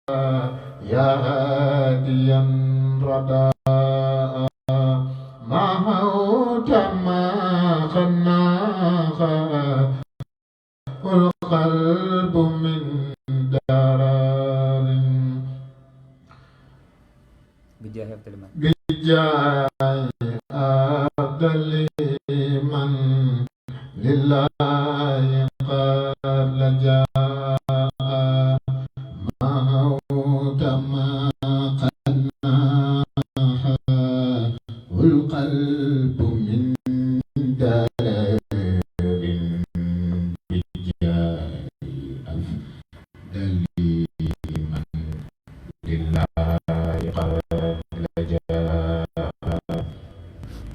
يا هاديا رداء معهوت ما خناخا والقلب من درار بجاه أفضل من لله قد لجا موت ما قناها والقلب من درر بجاه أفضل من لله قد لجا.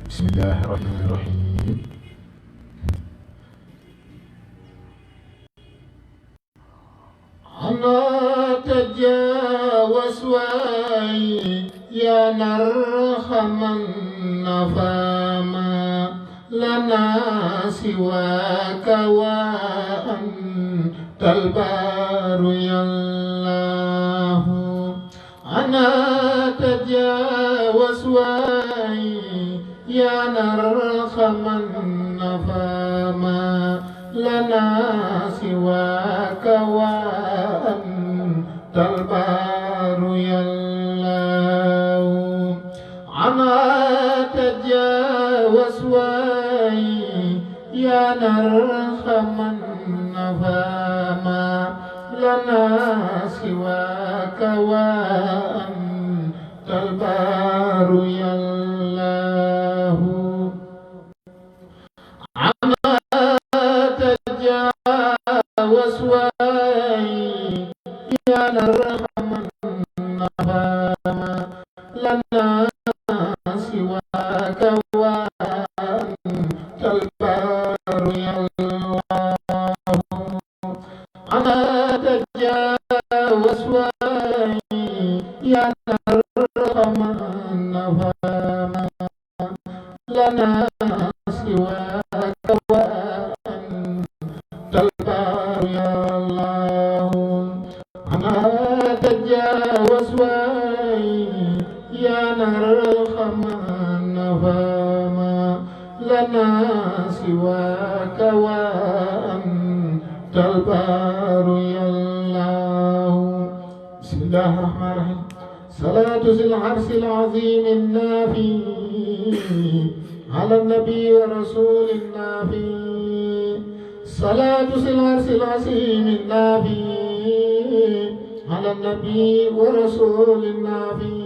بسم الله الرحمن الرحيم. أنا تجاوز واي يا نرحم النفاما لنا سواك وأنت البار يا الله. أنا تجاوز واي يا نرحم النفاما لنا سواك وأنت البار يا الله. أنا تجاوز واي يا نرحم النفاما لنا سواك وأنت البار يا الله. أنا تجاوز واي يا نرحم النفاما لنا سواك وأنت البار يا الله. أنا تجاوز واي يا نرحم النفاما لنا سواك وأنت البار يا الله. أنا تجاوز واي يا نرحم النفاما لنا سواك وأنت البار يا الله. بسم الله الرحمن الرحيم. صلاة ذي العرش العظيم النافي على النبي ورسول النافي. صلاة ذي العرش العظيم النافي على النبي ورسول النافي.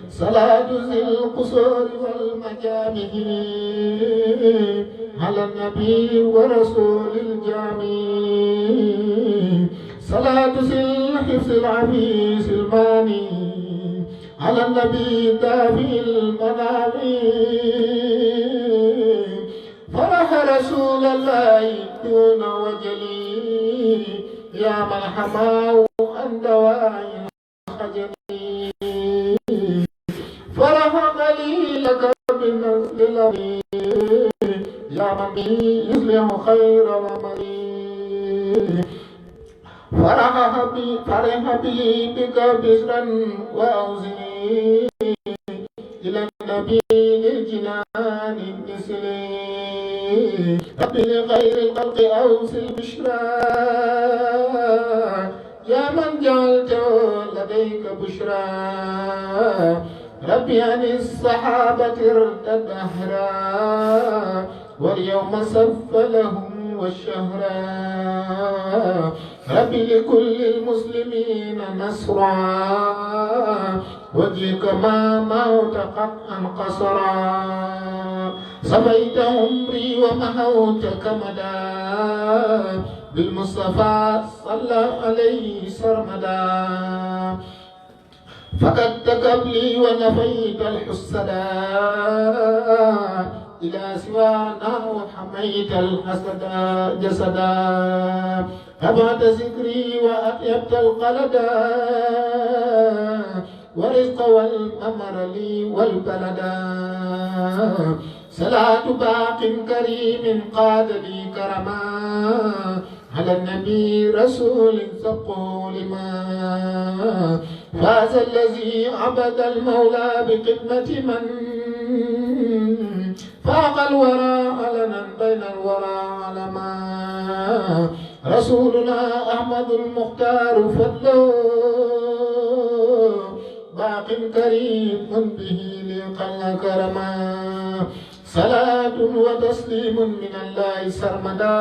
صلاة ذي القصور والمجامع على النبي ورسول الجامع. صلاة ذي الحفظ العفيس الماني على النبي دافي المنامي. فرح رسول الله دون وجلي يا من حماه عن دواعي الخجل. فرح قليلك بالنزل الأبي يا من به يصلح خير العمل. فرح بي بك بشرا وأوزني إلى النبي للجنان المثلي. ربي لغير الخلق أوصل بشرا يا من جعلت لديك بشرا. ربي عن الصحابة ارتد أهرا واليوم صف لهم والشهرا. ربي لكل المسلمين نصرا وجهك ما موت قد انقصرا. صفيت عمري ومحوت كمدا بالمصطفى صلى عليه سرمدا. فقدت قبلي ونفيت الحسدا إلى سوانا وحميت الحسدا جسدا. أبعد ذكري وأطيبت القلدا ورزق والأمر لي والبلدا. صلاة باق كريم قاد لي كرما على النبي رسول سبقوا لما فاز الذي عبد المولى بخدمة من فاق الورى علنا بين الورى علما رسولنا أحمد المختار فضله باق كريم به لقل كرما صلاة وتسليم من الله سرمدا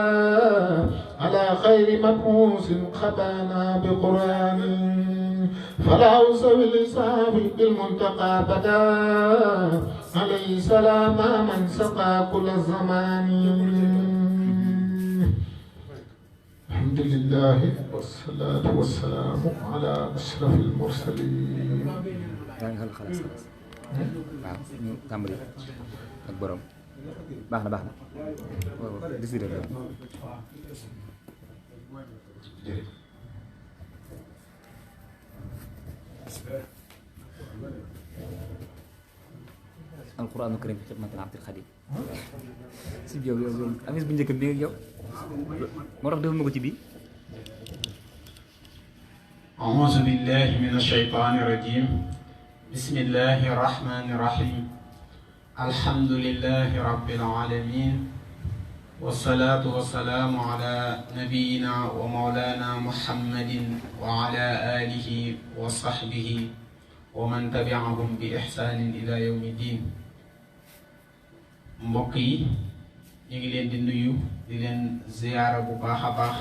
على خير مبعوث خبانا بقرآن فلا أوصي لصاحب بالمنتقى بدا عليه سلام من سقى كل الزمان. الحمد لله والصلاة والسلام على أشرف المرسلين. خلاص waaw ñu tàmbali ak borom baax na waaw décidé la alquraanu karim fi xidmatil abdil xadim si yow amis bu njëkk bi yow moo tax defuma ko ci bii أعوذ بالله من الشيطان الرجيم بسم الله الرحمن الرحيم الحمد لله رب العالمين والصلاة والسلام على نبينا ومولانا محمد وعلى آله وصحبه ومن تبعهم بإحسان إلى يوم الدين. mbokk yi ñu ngi leen di nuyu di leen ziyaara bu baax a baax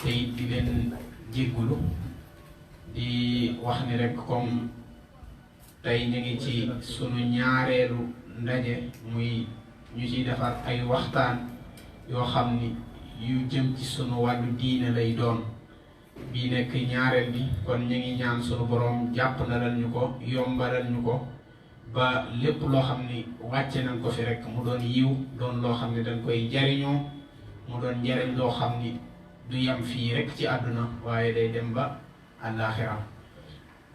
te it di leen jéggulu di wax ni rek comme tey ñu ngi ci sunu ñaareelu ndaje muy ñu ciy defar ay waxtaan yoo xam ni yu jëm ci sunu wàllu diine lay doon bii nekk ñaareel bi kon ñu ngi ñaan sunu boroom jàpp nalal ñu ko yombalal ñu ko ba lépp loo xam ni wàcce nañ ko fi rek mu doon yiw doon loo xam ni dañ koy jariñoo mu doon njariñ loo xam ni du yam fii rek ci àdduna waaye day dem ba àllaaxira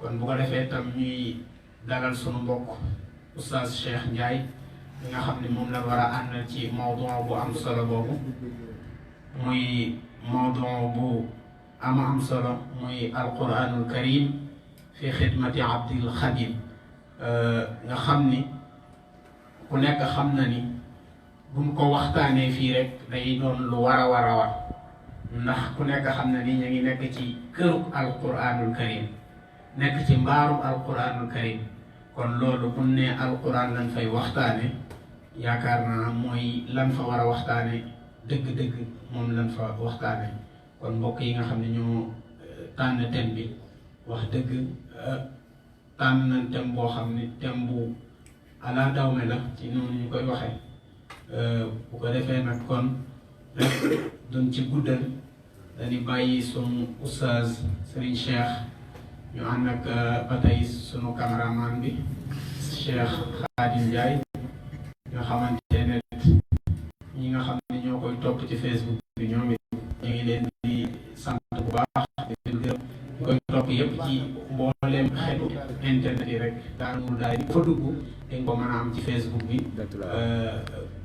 kon bu ko defee tam ñuy dalal sunu mbokk oustaz Cheikh Ndiaye mi nga xam ne moom la war a àndal ci mawdu bu am solo boobu muy mawdu bu am solo muy alquranul karim fi xidmati abdil xadim nga xam ni ku nekk xam na ni buñ ko waxtaanee fii rek day doon lu war a war ndax ku nekk xam na ni ñu ngi nekk ci këru alquranul karim nekk ci mbaarum alquranul karim kon loolu bu ne alquran lañ fay waxtaane yaakaar naa mooy lan fa war a waxtaane dëgg-dëgg moom lan fa waxtaane kon mbokk yi nga xam ne ñoo tànn thème bi wax dëgg tànn nañ thème boo xam ne thème bu ala dawme la ci noonu ñu koy waxee bu ko defee nag kon rek duñ ci guddal dañuy bàyyi sunu oustaz Serigne Cheikh ñu ànd ak ba tey sunu cameraman bi Cheikh Khadim Ndiaye nga xamante ne ñi nga xam ne ñoo koy topp ci Facebook bi ñoom it ñu ngi leen di sant bu baax di leen gërëm ñu koy topp yëpp ci mbooleem xeetu internet yi rek daanul daal di fa dugg dañ ko mën a am ci Facebook bi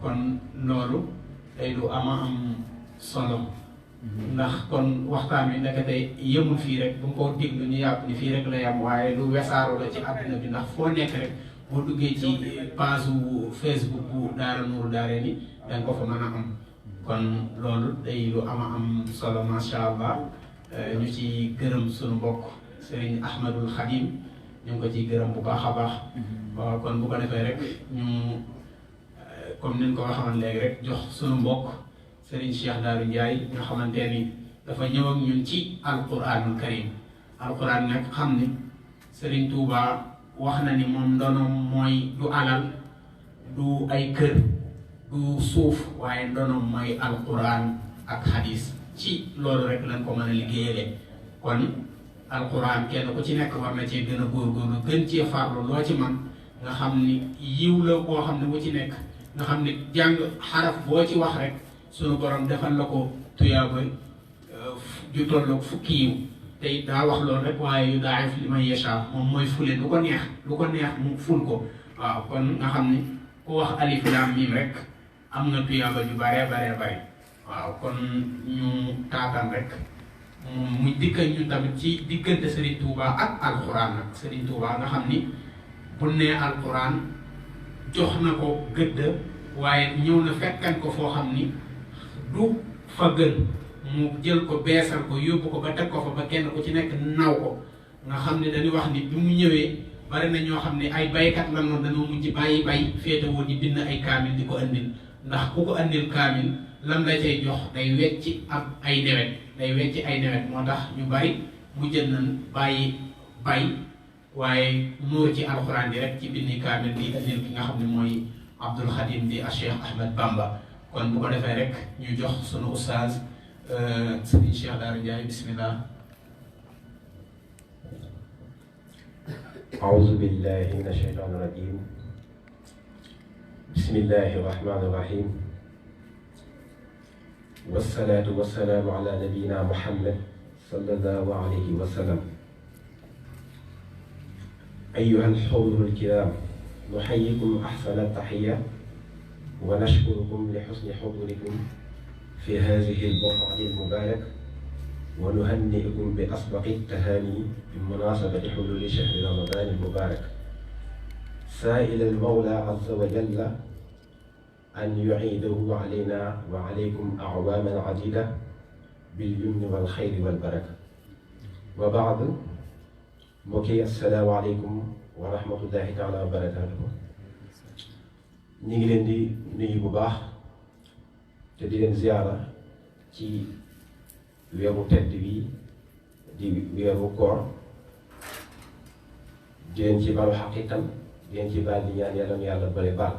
kon loolu day lu am solo ndax kon waxtaan wi ndekete yëmul fii rek bu nga ko déglu ñu yàpp ni fii rek la yam waaye lu wesaaru la ci àdduna bi ndax foo nekk rek boo duggee ci page bu Facebook bu Daara Nourou Darayni danga ko fa mën a am kon loolu day lu am solo macha allah ñu ci gërëm suñu mbokk Serigne Ahmadul Khadim ñu ngi ko ciy gërëm bu baax a baax waaw kon bu ko defee rek ñu comme niñ ko waxoon léegi rek jox suñu mbokk Serigne Cheikh Darou Ndiaye nga xamante ni dafa ñëw ak ñun ci alquranul karim alquran nag xam ni Serigne Touba wax na ni moom ndonoom mooy du alal du ay kër du suuf waaye ndonoom mooy alquran ak hadis ci loolu rek lañ ko mën a liggéeyale kon alquran kenn ku ci nekk war na cee gën a góorgóorlu gën cee farlu loo ci man nga xam ni yiw la boo xam ne bu ci nekk nga xam ni jàng xaraf boo ci wax rek sunu borom defal la ko tuyaaba ju tolloog fukki yiw te it daa wax loolu rek waaye yu daif li man yasha moom mooy fule lu ko neex mu ful ko waaw kon nga xam ni ku wax alif laam miim rek am na tuyaaba ju bare waaw kon ñu taataan rek muy dikkal ñu tamit ci diggante Serigne Touba ak alxuraan nag Serigne Touba nga xam ni bu nee alxuraan jox na ko gëdd waaye ñëw na fekkan ko foo xam ni du fa gën mu jël ko beesal ko yóbbu ko ba teg ko fa ba kenn ku ci nekk naw ko nga xam ne dañuy wax ni bi mu ñëwee bari na ñoo xam ne ay baykat la noonu dañoo mujj bàyyi bay féetewoo di bind ay kaamil di ko andil ndax ku ko andil kaamil lam la cay jox day wecci ab ay newet moo tax ñu bari mu jël nañ bàyyi bay waaye nóor ci alxuraan yi rek ci bindi kaamil di andil ki nga xam ne mooy Abdul Xadim di Cheikh Ahmed Bamba kon bu ko defee rek ñu jox sunu ustaaz Serigne Cheikh Daara Ndiaye bismillah. أعوذ بالله من الشيطان الرجيم بسم الله الرحمن الرحيم والصلاة والسلام على نبينا محمد صلى الله عليه وسلم أيها الحضور الكرام نحييكم أحسن التحية ونشكركم لحسن حضوركم في هذه البقعة المباركة ونهنئكم بأسبق التهاني بمناسبة حلول شهر رمضان المبارك سائل المولى عز وجل أن يعيده علينا وعليكم أعواما عديدة باليمن والخير والبركة وبعد مكي السلام عليكم ورحمة الله تعالى وبركاته نيجي لندي نيجي بباح تدين زيارة ci weeru tedd bi di weeru koor di leen ci balu xaq itam di leen ci baal di ñaan yàlla nu yàlla bëri baal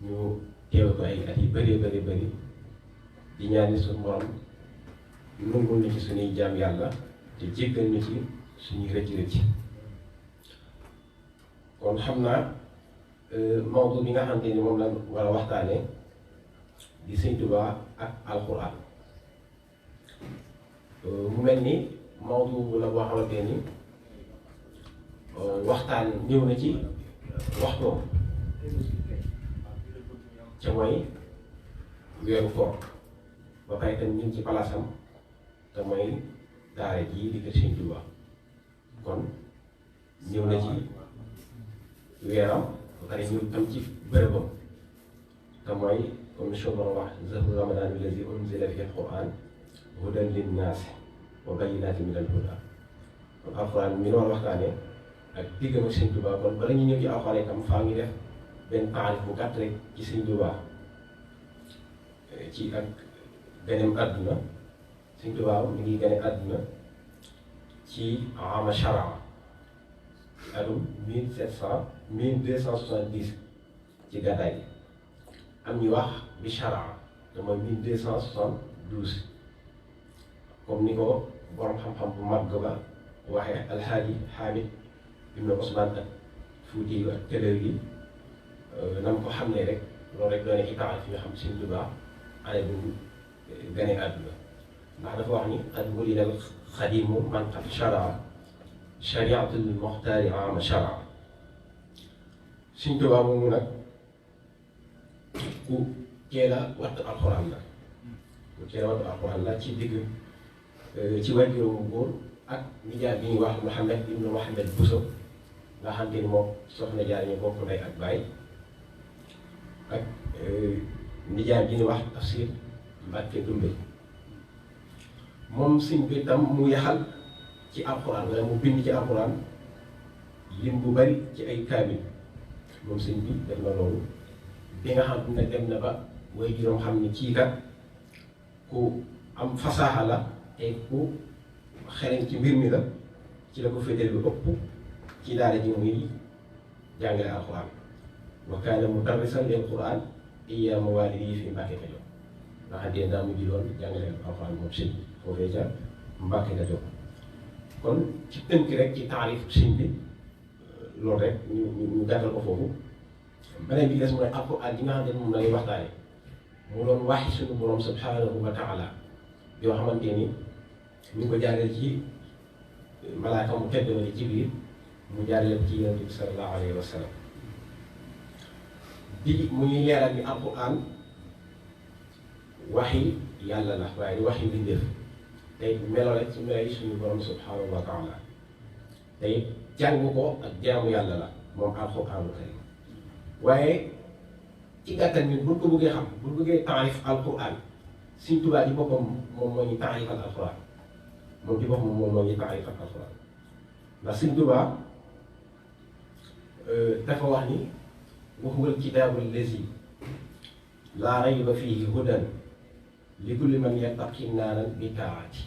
ñu teew ko ay at yi bëree bëri di ñaan ni suñu borom nungul ñu ci suñuy jaam yàlla te jéggal ñu ci suñuy rëcc kon xam naa mawdu bi nga xamante ni moom la war a waxtaane di Sëñ Tuubaa ak alxuraan mu mel ni mawdu la boo xamante ni waxtaan ñëw na ci waxtoom ca mooy weeru koor ba pare tam ñu ngi ci palaasam te mooy daara jii di kër Sëñ Tuubaa kon ñëw na ci weeram ba pare ñëw tam ci bërëbam te mooy comme ni suñu borom wax zahru ramadan allazi unzila fihi alquran hudan linnaasi wa bayyinatin min alhuda kon alxuraan mi noonu waxtaanee ak diggam ak Sëñ Tuubaa kon bala ñu ñëw ci alxuraan itam faa ngi def benn taarif bu gàtt rek ci Sëñ Tuubaa ci ak ganeem àdduna Sëñ Tuubaa mi ngi gane àdduna ci ama sharaa atum 1270 ci gàddaay gi am ñu wax bi sharaa te mooy 1272 comme ni ko borom xam-xam bu mag ba waxee alxaaji Xaamid ibnu Usmaan ak Fuuti yu ak tëlër gi na mu ko xam ne rek loolu rek doone itaal fi nga xam Sëñ Tuubaa année bu gane àdduna ndax dafa wax ni qad wulida al xadimu man qad sharaa shariatul muxtaari ama sharaa Sëñ Tuubaa moomu nag ku teel a wattu alxuraan la ci digg ci waajuram bu góor ak nijaay bi ñuy wax Mouhamed ibnu Mouhamed Bousso nga xam te ni moom soxna Jaar ñu bokk ndey ak baay ak nijaay bi ñuy wax Tafsir Mbàkke Dumbe moom Sëñ bi tam mu yaxal ci alxuraan wala mu bind ci alxuraan lim bu bari ci ay kaamil moom Sëñ bi def na loolu bi nga xam ne dem na ba waajuram xam ni kii kat ku am fasaaxa la te ku xereñ ci mbir mi la ci la ko féeteel bi ëpp ci daara ji muy jàngale alxuraan wa kaana mudarrisan lil quraan iyyaama waalidayhi fi Mbàkke Kajoor nga xam ne daa mujj doon jàngale alxuraan moom sëñ bi foofee ca Mbàkke Kajoor kon ci tënk rek ci taarif sëñ bi loolu rek ñu gàttal ko foofu beneen bi des mooy alxuraan yi nga xam ne moom la ñuy waxtaane mu doon waxi suñu borom subhanahu wa taala yoo xamante ni ñu ngi ko jaareel ci malaaka mu tedd wala Jibriil mu jaareel ci yonent bi sallallahu alayhi wa sallam di muy leeral ni alxuraan waxi yàlla la waaye waxi mbindeef tey melo la ci melo yi suñu borom subhanahu wa taala tey jàng ko ak jaamu yàlla la moom alquraanul karim waaye ci gàttal ñun buñ ko bëggee xam buñ bëggee taarif alquraan Sëñ Tuubaa ci boppam moom moo ñu taarifal alquraan moom ci boppam moom moo ñu taarifal alquraan ndax Sëñ Tuubaa dafa wax ni wa huwa alkitaabu allazi laa rayba fiihi hudan li kulli man yattaqi naaran bi taa'ati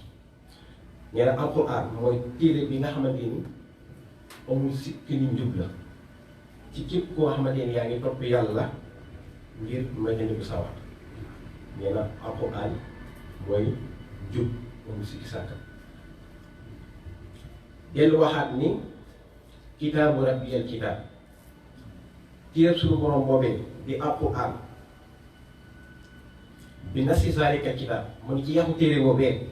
nee na alquraan mooy téere bi nga xamante ni amul sikk ni njub la ci képp koo xamante ni yaa ngi topp yàlla ngir moytandiku sawar nee na alquraan mooy njub amul sikki sàkk dellu waxaat ni kitaabu rabbiyal kitaab téere suñu borom boobee di alquraan bi nasi zaalika kitaab mu ni ci yaxu téere boobee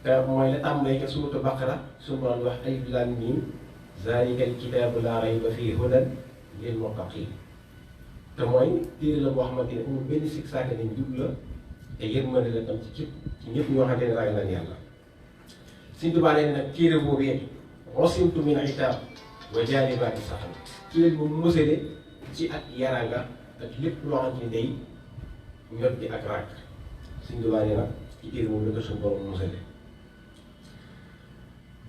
te mooy la tàmbalee ca suuratu baqara suñu borom di wax alif laam miim zaalikal kitaabu laa rayba fiihi hudan lil muttaqiin te mooy téere la boo xamante ne amul benn sikk sàkk ne njub la te yërmande la tam ci képp ci ñëpp ñoo xamante ne ragal nañ yàlla. Sëñ Tuubaa nee nag téere boobee usimtu min itaab wa jaanibaati saxam ci leen moom mosale ci ak yaranga ak lépp loo xamante ni day ñot di ak ràkk Sëñ Tuubaa nee nag ci téere boobu la ko suñu borom mosale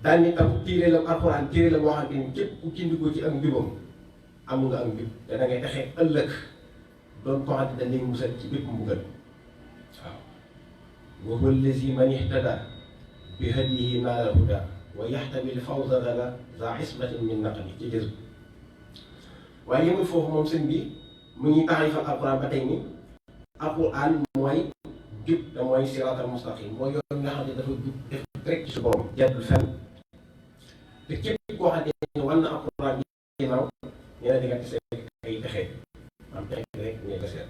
daal ni tam téere la alxuraan téere la boo xamante ni képp ku kindikoo ci ak njubam am nga ak njub te da ngay taxee ëllëg doon ko xamante dañ lay musal ci bépp mbugal waaw wa huwa allazi man ihtada bi hadiyihi naala huda wa yaxtabi l fawza gala za ismatin min naqli ci jës waaye yemul foofu moom sëñ bi mu ngi taarifal alquran ba tey ni alquran mooy jub te mooy siraatal mustaqim mooy yoon nga xam ne dafa jub def rek ci su borom jàddul fenn te képp koo xam ne war na alquran ginnaaw nee na di nga gisee ay pexe am pexe rek ngay desee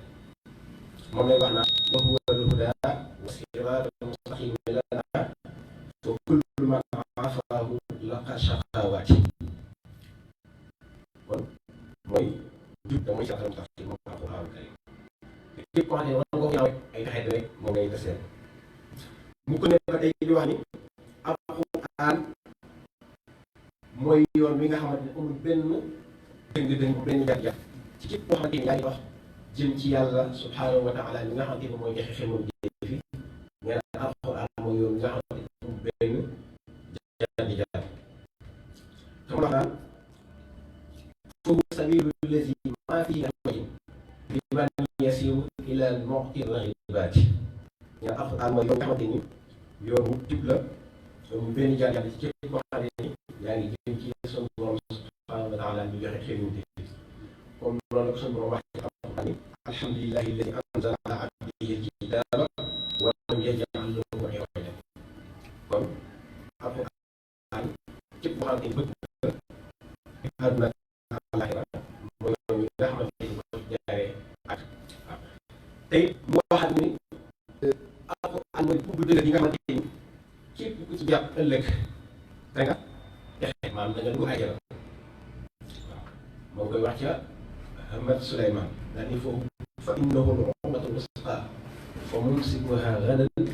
moom lay wax naa wa huwa al-huda wa siraatal mustaqim lana fa kullu man afaahu laqa shaqawaati kon mooy jub te mooy siraatal mustaqim moom alquran karim te képp koo xam ne war nga ko ginnaaw ay pexe rek moom ngay desee mu ko ne ba tey di wax ni alquran mooy yoon wi nga xamante ne amul benn dëng benn jag-jag ci képp koo xamante ni yaa ngi wax jëm ci yàlla subhanahu wa taala mi nga xamante ni mooy joxe xelum jëf fi nee na alquran mooy yoon wi nga xamante ni amul benn jag-jag te mu wax naan foofu sabilu lazi maa fii amajin bi man yasiru ila al-mu'ti raxibaati nee na alquran mooy yoon nga xamante ni yoonu jub la amul benn jag-jag ci képp koo xamante ni yaa ngi jëm ci sunu borom subhanahu wa taala ñu joxe xelum jëf fi comme loolu la ko sunu borom wax ci alquran ni alhamdulillahi alladi anzala ala abdihi alkitaba wa lam yaj'al lahu iwaja kon alquran képp koo xamante ni bëgg na àdduna ak àllaaxira mooy yoon yi nga xamante ni ko jaaree ak waaw tey mu waxaat ni alquran mooy bu dëgg yi nga xamante ni képp ku ci jàpp ëllëg da nga texe maanaam da nga dugg àjjana waaw moo koy wax ca Ahmad Souleymane daal ni foofu fa innahu l-uqbatul wusqa fa mumsikuha gadan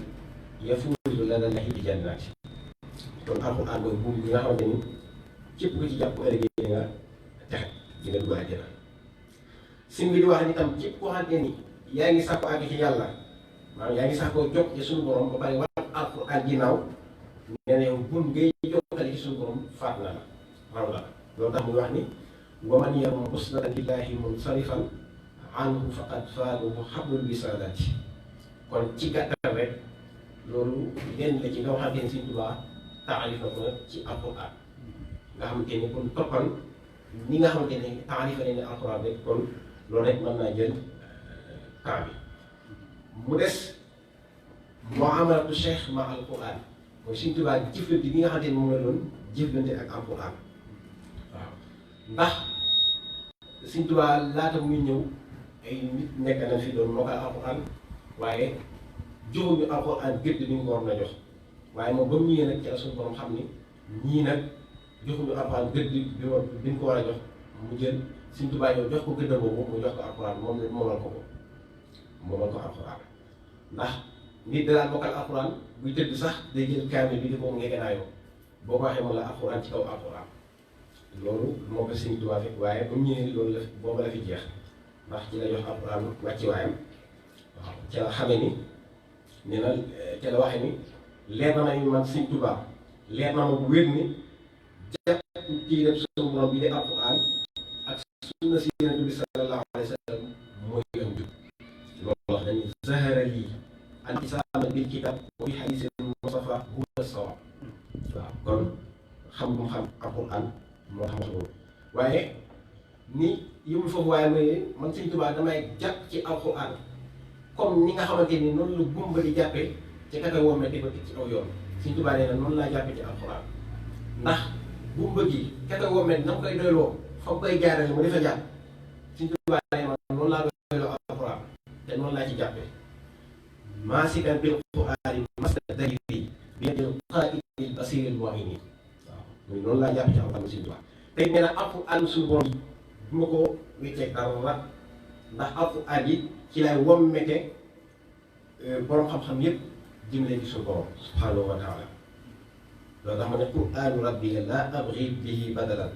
yafuuzu lada llahi bi jannaati kon alquran mooy buum bi nga xamante ni képp ku ci jàpp ëllëgee nga texe di nga dugg àjjana sim bi di wax ni tam képp koo xamante ni yaa ngi sàkku àgg ci yàlla maanaam yaa ngi sàkkoo jot ci suñu borom ba pare wax alquran ginnaaw nee na yow buum ngay jokkale ci suñu borom faat na la raw la loolu tax muy wax ni wa man yarum usnatan lillahi munsarifan anhu faqad faaluhu xablul wisaadaati kon ci gàttal rek loolu lenn la ci nga waxante ne Sëñ Tuubaa taarif na ko ci alquran nga xamante ni kon toppan ni nga xamante ne taarifa ne alquran rek kon loolu rek mën naa jël temps bi mu des muamalatu cheikh ma alquran mooy Sëñ Tuubaa jëflante bi nga xamante ni moom la doon jëflante ak alquran waaw ndax Sëñ Tuubaa laata muy ñëw ay nit nekk na fi doon mokkal alquran waaye joxuñu alquran gëdd ni ñu ko war na jox waaye moom ba mu ñëwee nag ci la suñu borom xam ni ñii nag joxuñu alquran gëdd bi ñu ko war a jox mu jël Sëñ Tuubaa yow jox ko gëdd boobu mu jox ko alquran moom moomal ko moomal ko alxuraan ndax nit danaan mokkal alxuraan buy tëdd sax day jël kaamil bi di ko ngegenaayoo boo ko waxee mu la alxuraan ci kaw alxuraan loolu moo ko Sëñ Tuubaa fekk waaye ba mu ñëwee loolu la booba la fi jeex ndax ci la jox alxuraan wàcci waayam waaw ca la xame ni nee na ca la waxe ni leer na ma ni man Sëñ Tuubaa leer na ma bu wér ni jàpp ci dem suñu borom bi di alxuraan ak sunna si Yonent bi sallallahu alayhi wa sallam mooy am jub loolu wax dañuy zahara lii al isaama bil kitab wa bi hadiisil Mustafa huwa sawaab waaw kon xam bu mu xam alxuraan moo tax loolu waaye ni yëmul foofu waaye mooy man Sëñ Tuubaa damay jàpp ci alxuraan comme ni nga xamante ni noonu la gumba di jàppee ci kaka womme di ko teg ci aw yoon Sëñ Tuubaa nee na noonu laa jàppee ci alxuraan ndax gumba gi kaka womme na mu koy doyloo fa mu koy jaarale mu defa jàpp Sëñ Tuubaa nee na noonu laa doyloo alxuraan te noonu laa ci jàppee maasikan bil qur'aani masdari bi yadil qaa'idil basiiril mu'miniin waaw muy noonu laa jàppee ci alxuraan Sëñ Tuubaa tey nee na alxuraan suñu borom yi du ma ko wécceeg dara ndax alxuraan yi ci lay wommete borom xam-xam yépp jëmale ci suñu borom subhaanahu wa taala loolu tax ma ne qur'aanu rabbi laa abghi bihi badalan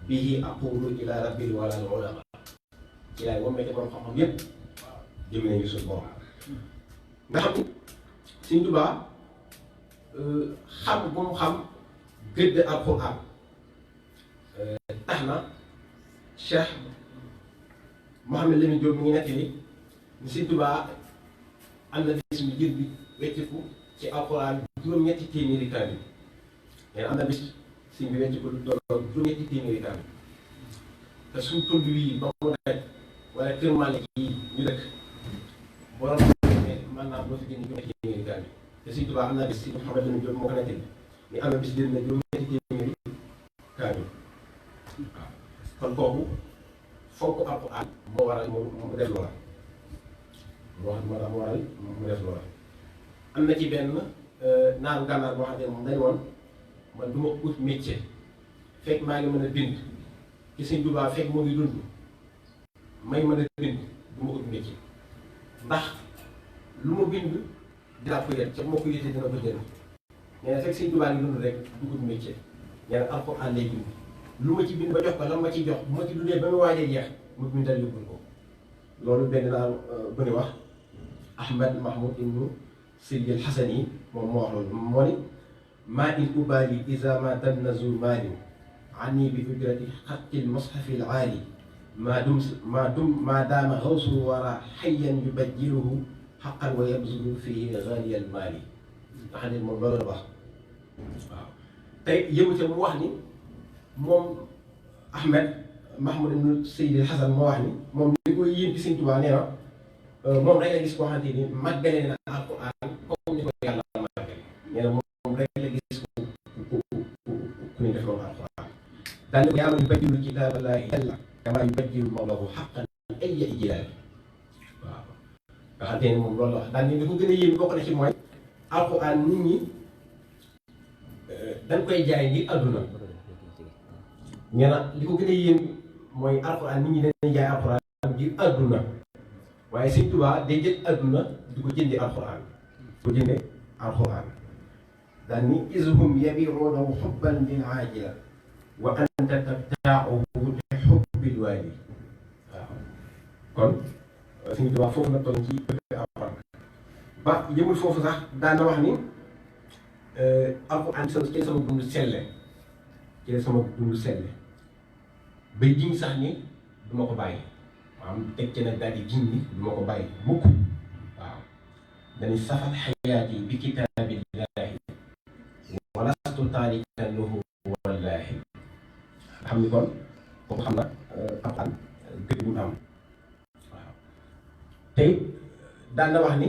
bihi aqulu ila rabbil walal ulama ci lay wommete borom xam-xam yépp jëmale ci suñu borom nga xam ni Sëñ Tuubaa xam bu mu xam gëdd alxuraan tax na Cheikh Mouhamed Lamine Diop mi ngi nekk ni Sëñ Tuubaa am na bis mu jël bi wecciku ci alxuraan juróom-ñetti téeméeri kaamil nee na am na bis sëñ bi wecciku lu tolloo juróom-ñetti téeméeri kaamil te suñ tund wii ba mu daj wala Kër Malick yi ñu dëkk borom man naa boo fi génn juróom-ñetti téeméeri kaamil te Sëñ Tuubaa am na bis si Mouhamed Lamine Diop moo ko nekk ni am na bis jël na juróom-ñetti téeméeri kaamil waaw kon kooku fonk alxuraan moo waral mu def loola moo waral mu def loola am na ci benn naaru gànnaar boo xam ne moom dañ woon man du ma ut métier fekk maa ngi mën a bind ci Sëñ Tuubaa fekk moo ngi dund may mën a bind du ma ut métier ndax lu ma bind dinaa ko yet ca moo ko yëtee dina ko jënd nee na fekk Sëñ Tuubaa ngi dund rek du ut métier nee na alxuraan lay bind lu ma ci bind ba jox ko la ma ci jox bu ma ci dundee ba mu waajee jeex mu bindal yóbbul ko loolu benn naa bu ni wax Ahmad Mahmoud ibnu Seydi al Xasani moom moo wax loolu moo ni maa in ubaali iza ma dannazu maali anni bi ujrati xattil mushafi al aali maa daama xawsul wara xayyan yubajjiluhu xaqan wa yabzulu fihi gaaliya al maali nga xam ne moom loolu la wax waaw tey yëmute mu wax ni moom Ahmed Mahmoud ibnu Seydi Xasan moo wax ni moom li koy yéem ci Sëñ Tuubaa nee na moom rek la gis koo xamante ni màggale na alxuraan comme ni ko yàlla màggale nee na moom rek la gis ku ñu def loolu alxuraan daal ne ko yaa man yubajjilu kitaaballahi jalla kamaa yubajjilu mawlahu xaqan ayya ijlaal waaw nga xamante ni moom loolu la wax daal ni li ko gën a yéem bokk na ci mooy alxuraan nit ñi dañ koy jaay ngir àdduna nee na li ko gën a yéem mooy alxuraan nit ñi dañuy jaay alxuraan ngir àdduna waaye Sëñ Tuubaa day jël àdduna di ko jëndee alxuraan di ko jëndee alxuraan daal ni izhum yabi'uunahu hubban bil aajila wa anta tabta'uhu li hubbil waali waaw kon Sëñ Tuubaa foofu la toll ci bëgg alxuraan ba yëmul foofu sax daan na wax ni alxuraan ci sama dund selle ci sama dund selle bay jiñ sax ni du ma ko bàyyi maanaam teg ci nag daal di jiñ ni du ma ko bàyyi mukk waaw dañuy safat xayaati bi kitaabillahi wa lastu taarikan lahu wallaahi xam ni kon kooku xam na alxuraan gëdd bu am waaw tey daan na wax ni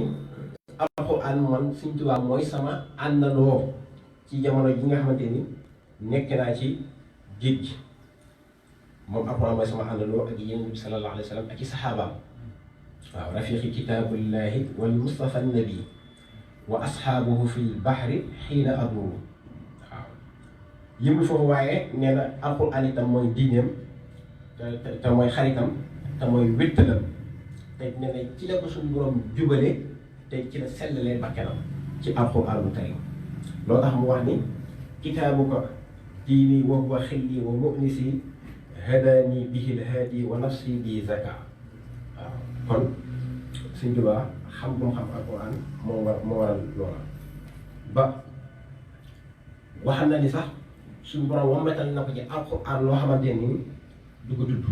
alxuraan man Sëñ Tuubaa mooy sama àndandoo ci jamono ji nga xamante ni nekk naa ci géej gi moom alxuraan mooy sama àndandoo ak Yonent bi sallallahu alayhi wa sallam ak ci saxaabaam waaw rafiqi kitaabullahi wal mustafa nabi wa asxaabuhu fil bahri xiina aduuru waaw yëmul foofu waaye nee na alxuraan itam mooy diineem te mooy xaritam te mooy wéttalam te ne ne ci la ko suñu borom jubale te ci la sellalee bakkanam ci alxuraanul karim loolu tax mu wax ni kitaabuka diini wa huwa xilli wa mu'nisi hadaani bihi lhaadi wa nafsi bi zaka waaw kon Sëñ Tuubaa xam bu mu xam alxuraan moo waral loola ba waxal na ni sax suñu borom wammatal na ko ci alxuraan loo xamante ni du ko tudd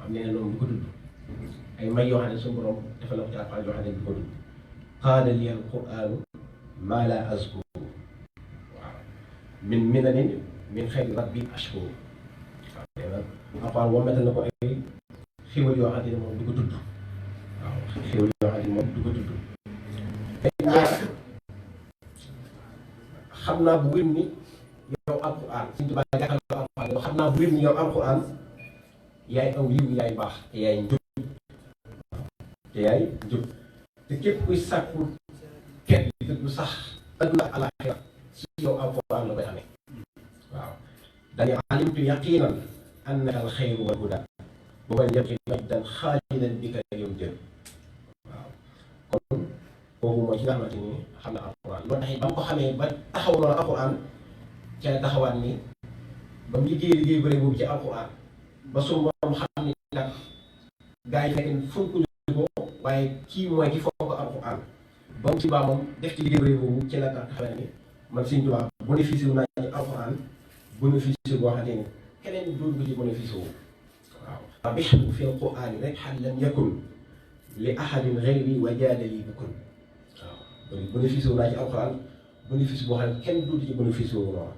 am nee na noonu du ko tudd ay may yoo xam ne suñu borom defal na ko ci alxuraan yoo xam ne du ko tudd qaala li alquraanu maa laa azkuru waaw min minanin min xayri rabbi ashkuru waaw nee na alxuraan wammatal na ko ay xéwal yoo xam ne moom du ko tudd waaw xéwal yoo xam ne moom du ko tudd xam naa bu wér ni yow alxuraan Sëñ Tuubaa jàkkal ko alxuraan xam naa bu wér ni yow alxuraan yaay aw yiw yaay baax te yaay njub te képp kuy sàkku kenn du sax adduna ak alaaxira ci yow alxuraan la koy amee waaw dañu alimtu yaqinan annaka alxayru wal huda bu man yabqi majdan xaalidan bika yow jël waaw kon kooku mooy ci nga xamante ni xam na alxuraan loolu tax ba mu ko xamee ba taxaw loolu alxuraan ca la taxawaat ni ba mu liggéey bëri boobu ci alxuraan ba su moom xam ni nag gaa yi nekk fonkuñu ko waaye kii mooy ki fonk alxuraan ba mu ci baa moom def ci liggéey bëri boobu ci la taxawee ni man Sëñ Tuubaa bénéfice wu naa ci alxuraan bénéfice boo xamante ni keneen dootu ko ci bénéfice wu waaw rabixtu fi alquraan rek xal lam yakun li ahadin gayri wa jaadali bukun waaw bénéfice wu naa ci alxuraan bénéfice boo xam ne kenn dootu ci bénéfice wu noonu waaw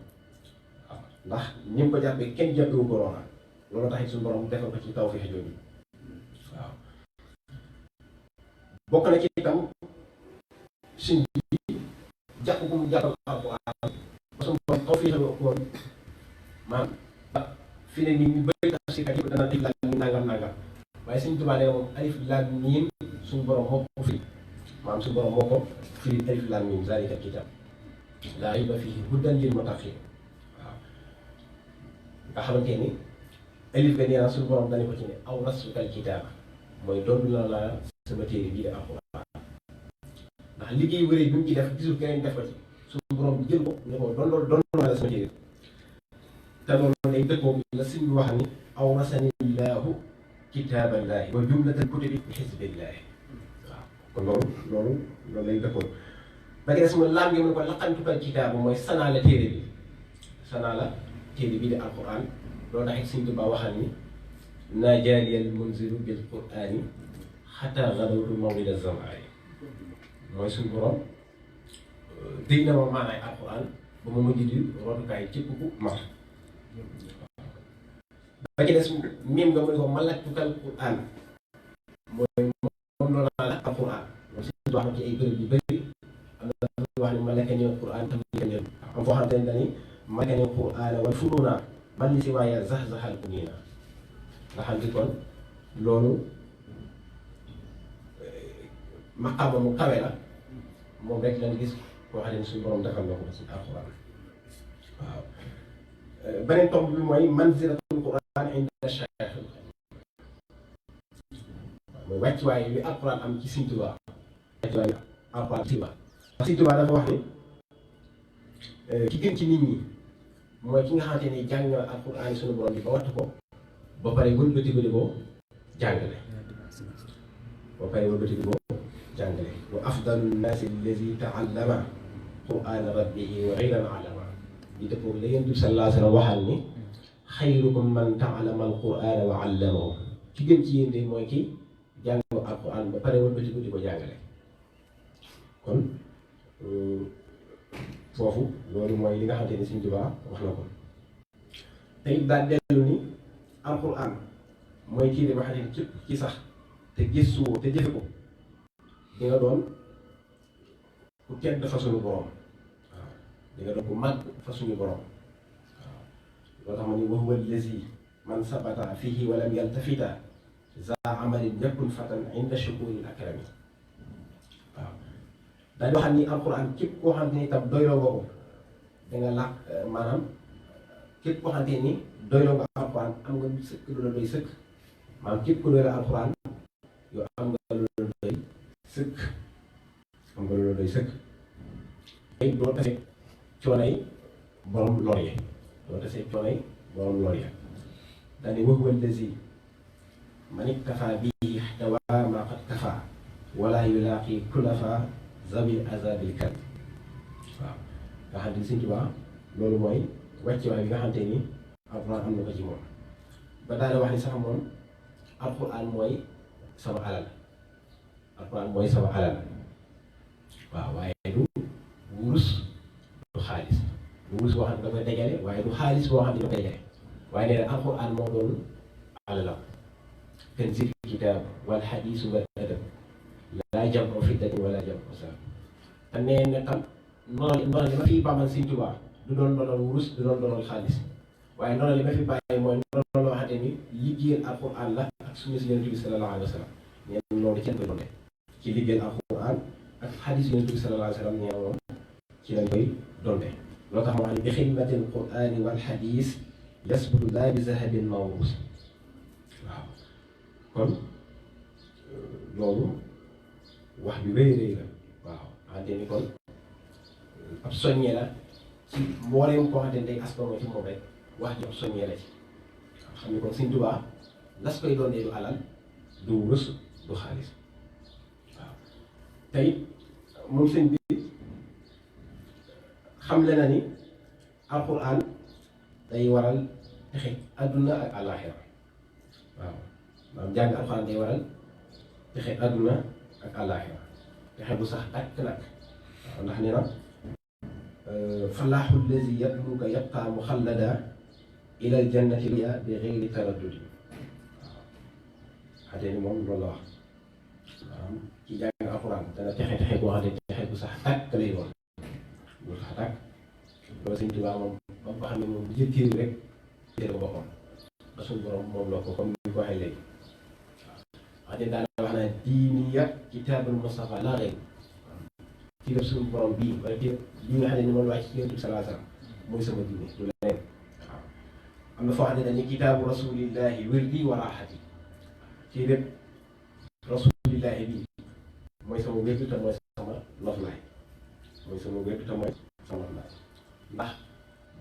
ndax ñi mu ko jàppee kenn jàppewu ko noonu loolu tax it suñu borom defal ko ci tawfeex jooju waaw bokk na ci itam suñ bi jàpp bu mu jàppal alxuraan ba suñu borom tawfeex la woon maanaam fi ne nii ñu bëri tafsirkat yëpp dana tëj laaj ñu nangam waaye Sëñ Tuubaa nee moom alif laam miim suñu borom moo ko firi maanaam suñu borom moo ko firi alif laam miim zaalika kitaab laa rayba fiihi hudan lil muttaqiin waaw nga xamante ni alif ga nee naa suñu borom dañu ko ci ne aw rasukal kitaaba mooy doon la sama téere bii de alxuraan ndax liggéey wëree bi mu ci def gisul keneen def ko ci suñu borom jël ko ne ko doon la sama téere te loolu day dëppoo la sëñ bi wax ni aw rasanillaahu kitaaballaahi wa jumlatal kutubi bi xisbillaahi waaw kon loolu lay dëppoo ba gi des ma laam ngi mu ne ko laqantukal kitaaba mooy sanaa la téere bi sanaa la téere bii de alxuraan loolu tax it Sëñ Tuubaa waxal ni najaaniyal munzilu bil quraani xataa gadawtu mawlida zamaani mooy suñu borom dégg na ma maanaay alxuraan ba ma mujj di rootukaay képp ku mar ba ci des miim nga mu ne ko malaktukal quraan mooy moom loolu la alxuraan moom Sëñ Tuubaa wax na ci ay bërëb yu bëri am na lu wax ni malakani quraan tam am foo xamante ne dañuy malakani quraan wal funuuna man li si waaye zax-zaxal ku nii na nga xam ni kon loolu maqaama mu kawe la moom rek lañ gis koo xam ne suñu borom defal na ko ci alxuraan waaw beneen tomb bi mooy manzilatul quraan inda cheikh mooy wàccuwaay bi alxuraan am ci Sëñ Tuubaa wàccuwaay bi alxuraan ci Sëñ Tuubaa dafa wax ni ki gën ci nit ñi mooy ki nga xamante ni jàng na alxuraan suñu borom bi ba wattu ko ba pare wëlbati ko di ko jàngale wa afdalu nnaasi allazi taallama qur'aana rabbihi wa ghayran alama di dëppoo la Yonent bi sallallahu alayhi wa sallam waxal ni xayrukum man taallama alqur'aana wa allamahu ki gën ci yéen de mooy ki jàng alxuraan ba pare wëlbati ko di ko jàngale kon foofu loolu mooy li nga xamante ni Sëñ Tuubaa wax na ko te it daal dellu ni alxuraan mooy kii di wax ne képp ci sax te gëstu woo te jëfe ko di nga doon ku tedd fa suñu borom waaw di nga doon ku màgg fa suñu borom waaw loo tax ma ni wa huwa allazi man sabata fihi wa lam yaltafita za amalin yakun fatan inda shukuril akrami waaw daal di wax ni alxuraan képp koo xamante ni itam doyloo nga ko da nga làq maanaam képp koo xamante ni doyloo nga alxuraan am nga sëkk lu la doy sëkk maanaam képp ku doyloo alxuraan yow am nga lu la doy sëkk am nga lu la doy sëkk tey doo tase coonay borom lor yi doo tase coonay borom lor yi daane wa huwa allazi man iktafa bihi ihtawaa ma qad kafa wala yulaaqi kulafa zabil azabil kan waaw nga xam ne Sëñ Tuubaa loolu mooy wàccuwaay bi nga xamante ni alxuraan am na ko ci moom ba daal wax ni sax moom alxuraan mooy sama alal alxuraan mooy sama alal waaw waaye du wurus du xaalis du wurus boo xam ne da koy dajale waaye du xaalis boo xam ne da koy dajale waaye nee na alxuraan moo doon alalam tanzil kitaab wal xadiis wal adab laa jam'u fiddatin wala jam'u zahab te nee na tam noonu li ma fiy baamal Sëñ Tuubaa du doon doonal wurus du doon doonal xaalis waaye noonu li ma fi bàyyi mooy noonu loo xamante ni liggéeyal alxuraan la ak sunna si Yonent bi sallallahu alayhi wa sallam nee na loolu ci lañ koy donte ci liggéeyal alxuraan ak xadiis Yonent bi sallallahu alayhi wa sallam nee na moom ci lañ koy donte loo tax ma wax ne bi xidmatil quraani wal xadiis yasbutu laa bi zahabin mawruus waaw kon loolu wax bi rëy rëy la waaw xamante ni kon ab soññee la ci mbooleem koo xamante ni day askan ci moom rek wax ji ab soññee la ci waaw xam ni kon Sëñ Tuubaa las koy doonee du alal du wurus du xaalis waaw tey moom sëñ bi xamle na ni alxuraan day waral texe àdduna ak àllaaxira waaw maanaam jàng alxuraan day waral texe àdduna ak àllaaxira texe bu sax dàkk nag waaw ndax nee na falaaxu lazi yatluka yabqa muxallada ila aljannati liya bi xeyri taraddudi waaw xamante ni moom loolu la wax maanaam ci jàng alxuraan dana texe boo xam ne texe bu sax dàkk lay doon bu sax dàkk loolu Sëñ Tuubaa moom ba nga xam ne moom bu jël rek téere ko boppam ba suñu borom moom la ko comme ni ko waxee léegi waaw wax dëgg daal wax naa diiniya kitaabul Mustafa laa rëy ci def suñu borom bii wala téere bii nga xam ne ni moom la wàcc ci Yonent bi sallallahu alayhi wa sallam mooy sama diine du leneen waaw am na foo xam ne dañuy kitaabu rasulillahi wirdi wa raaxati ci lépp rasulillahi bii mooy sama wérdu te mooy sama noflaay mooy sama wérdu te mooy sama noflaay ndax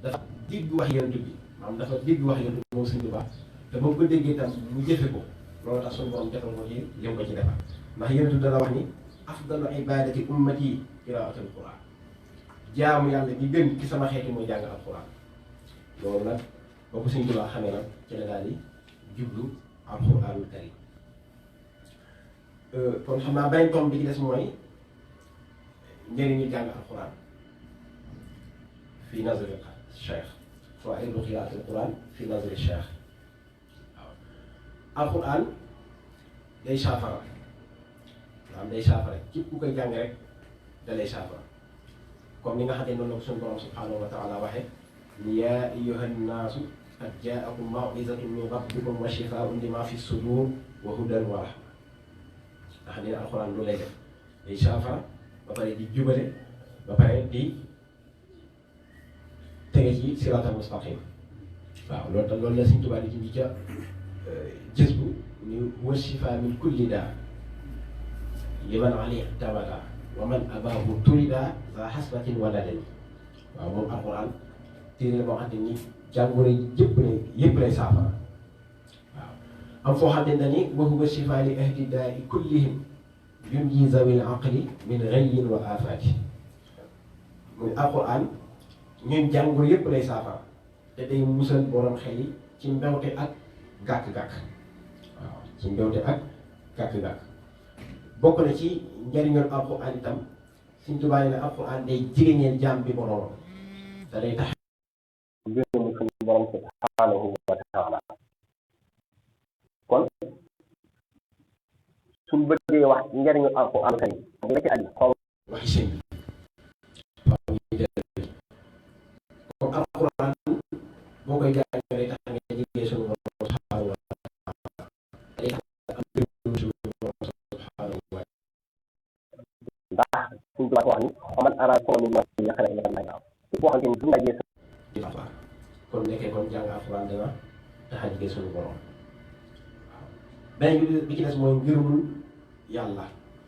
dafa dégg wax Yonent bi maanaam dafa dégg wax Yonent bi moom Sëñ Tuubaa te boo ko déggee tam mu jëfe ko loolu tax suñu borom defal ko ci lim ko ci defal ndax Yonent bi dana wax ni afdalu ibadati ummati qiraatul quran jaamu yàlla gi gën ci sama xeeti mooy jàng alquran loolu nag boo ko Sëñ Tuubaa xamee nag ci la daal di jublu alquranul karim kon xam naa beneen tomb bi ci des mooy njëriñu jàng alquran fi nazari cheikh fawaa'idu qiraatil quran fi nazari cheikh waaw alquran day saafara maanaam day saafara képp ku koy jàng rek da lay saafara comme ni nga xam ne noonu la ko suñu borom subhaanahu wa taala waxee ni yaa ayyuha nnaasu qad jaakum maw'izatun min rabbikum wa shifaa'un limaa fi sudur wa hudan wa rahma nga xam ne alxuraan loolu lay def day saafara ba pare di jubale ba pare di tege ci siraatal mustaqim waaw loolu tam loolu la Sëñ Tuubaa di ci ca jës bu ni wa shifaa min kulli daa liman alayhi tabada wa man abaahu turida za hasbatin wa nadani waaw moom alxuraan téere la boo xam ne ni jàngoro yëpp lay saafara waaw am foo xam ne ni wa huwa shifaa li ahli daai kullihim yunji zawil aqli min ghayyin wa afaati muy alxuraan ñun jàngoro yëpp lay saafara te day musal borom xel yi ci mbewte ak gàkk-gàkk waaw ci mbewte ak gàkk-gàkk bokk na ci njëriñul alxuraan itam Sëñ Tuubaa ne alxuraan day jigéñeel jaam bi boromam te day tax ngërëmu suñu borom subhaanahu wa taala kon suñ bëggee wax njëriñu alxuraan karim dina ci aju xaw waxi sëñ bi comme alxuraan boo koy jàng day tax nga jigee suñu borom subhaanahu wa taala day tax am ngërëmu suñu borom subhaanahu wa taala ndax suñ tubaab wax ni xaman ara ko min ma yaqara ila ma yaaw ci boo xamante ni bu dajee di fa kon nekkee kon jàng alxuraan dina tax a jigee suñu borom waaw beneen bi ci des mooy ngërëmul yàlla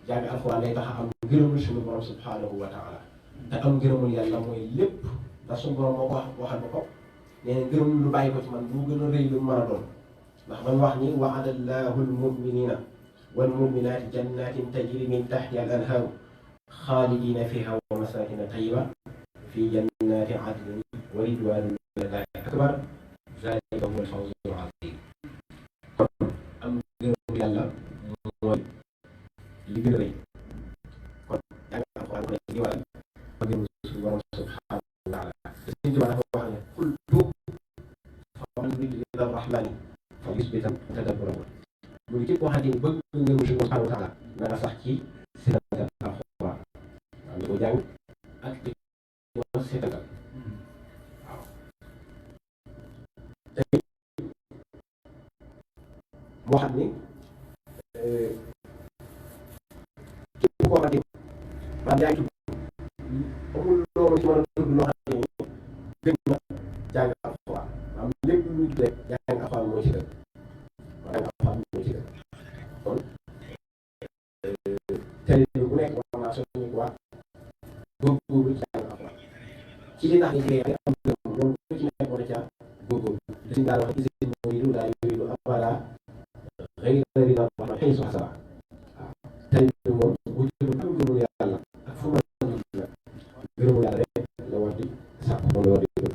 jàng alxuraan day tax a am ngërëmul suñu borom subhanahu wa taala te am ngërëmul yàlla mooy lépp ndax suñu borom moo ko waxal ba ko nee na ngërëm lu bàyyi ko ci man bu gën a rëy lu mën a doon ndax man wax ni wa'ada allahu almuminina walmuminaati jannatin tajri min tahtiha al anhaaru xaalidina fiha wa masakina tayyiba fi jannati adnin wa ridwanun minallahi akbar zalika huwa alfawzul azim kon am ngërëmul yàlla mooy li gën a rëy kon jàng alxuraan ko ne di waral ma gëm suñu borom subhanahu wa taala te suñu Tuubaa dafa wax ne kullu fa man yuridu ila rahmani fa yusbitan tadabburahu mu ngi képp koo xamante ni bëgg nga ngërëm suñu subhanahu wa taala na nga sax ci seetantal alxuraan waaw di ko jàng ak di ko seetantal waaw tey moo xam ni képp koo xamante ni maanaam yaa ngi amul loolu ci mën a tudd loo xam ne gën na jàng alxuraan maanaam lépp lu nit rek jàng alxuraan moo ci gën jàng alxuraan moo ci gën kon télé bi bu nekk war naa soññi quoi góorgóorlu ci jàng alxuraan ci li tax ni jigéen am loolu ku ci nekk war a caa góorgóorlu dañ daan wax isin muridu laa yuridu abada ghayra rida rahman haysu hasaba waaw télé bi moom bu jël lu gëmul yàlla ak fu mu la gërëmul yàlla rek la war di sàkk moom la war di gëm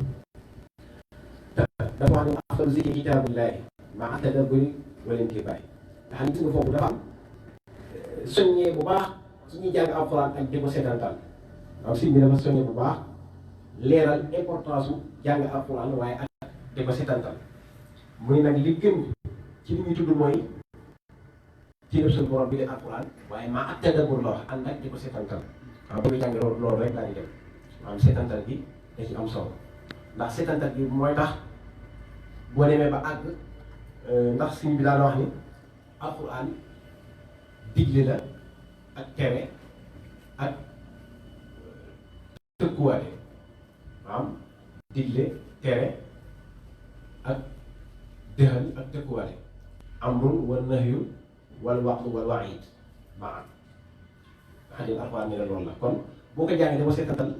dafa wax ne afdalu zikri kitaabullaahi maa tadabburi wal intibaahi nga xam ne gis nga foofu dafa am soññee bu baax ci ñuy jàng alxuraan ak di ko seetantal waaw sëñ bi dafa soññee bu baax leeral importance su jàng alxuraan waaye ak di ko seetantal muy nag li gën ci li ñuy tudd mooy ci suñu borom bi leen alxuraan waaye maa ak tadabbur la wax ànd ak di ko seetantal waaw bëgg jàng loolu rek daal di dem maanaam seetantal bi da ci am solo ndax seetantal bi mooy tax boo demee ba àgg ndax sëñ bi daan wax ni alxuraan digle la ak tere ak tëkkuwaale maanaam digle tere ak dëxal ak tëkkuwaale amrun wa nahyu wal wa'du wal wa'iid maa xam ne alxuraan ne la loolu la kon boo ko jàngee dama seetantal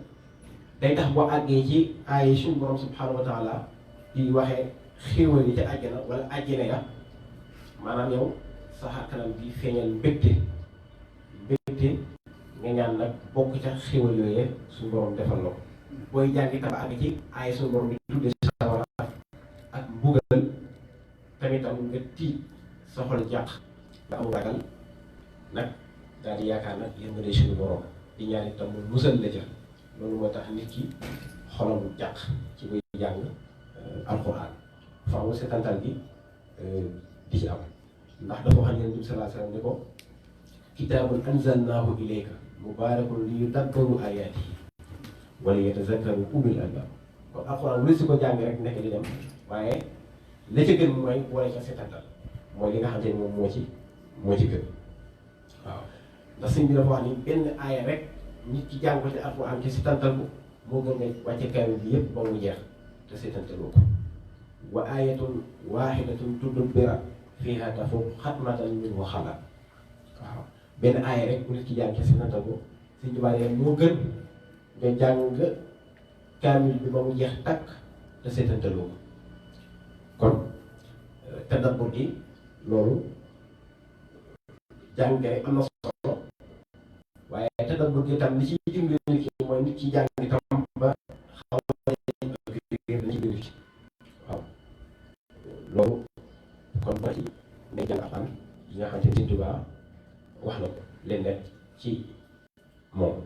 day tax boo àggee ci ay suñu borom subhanahu wa taala di waxee xéewal yi ca àjjana wala àjjana ya maanaam yow sa xar kanam bi feeñal mbégte nga ñaan nag bokk ca xéewal yooyee suñu borom defal la ko booy jàng itam àgg ci ay suñu borom bi tuddee sawara ak mbugal tamit am nga tiit sa xol jàq nga am ragal nag daal di yaakaar nag yërmande suñu borom di ñaan itam mu musal la ca loolu moo tax nit ki xolam jàq ci buy jàng alxuraan faaw seetantal gi di ci am ndax dafa xam ne Yonent bi sallallahu alayhi wa sallam ne ko kitaabun anzalnaahu ilayka mubaarakun liyadabbaru aayaatihi wa liyatazakkaru ulul albaab kon alxuraan lu si ko jàng rek nekk di dem waaye la ca gën mooy boole ca seetantal mooy li nga xam ne moom moo ci gën waaw ndax sëñ bi dafa wax ni benn aaya rek nit ki jàng ko ci alxuraan ci seetantal ko moo gën nga wàcce kaamil bi yëpp ba mu jeex te seetantaloo ko wa aayatun waahidatun tudabbara fiihaa tafuuqu xatmatan minhu xalaat waaw benn aaya rek bu nit ki jàng ci seetantal ko Sëñ Tuubaa moo gën nga jàng kaamil bi ba mu jeex takk te seetantaloo ko kon tadabbur gi loolu jàng rek am na solo waaye tadabbur gi tam li ci dimbali nit ki mooy nit ki jàng tam ba xaw a na ci biir waaw loolu kon ba ci ne jàng alxuraan yi nga xam ne Sëñ Tuubaa wax na ko leen nekk ci moom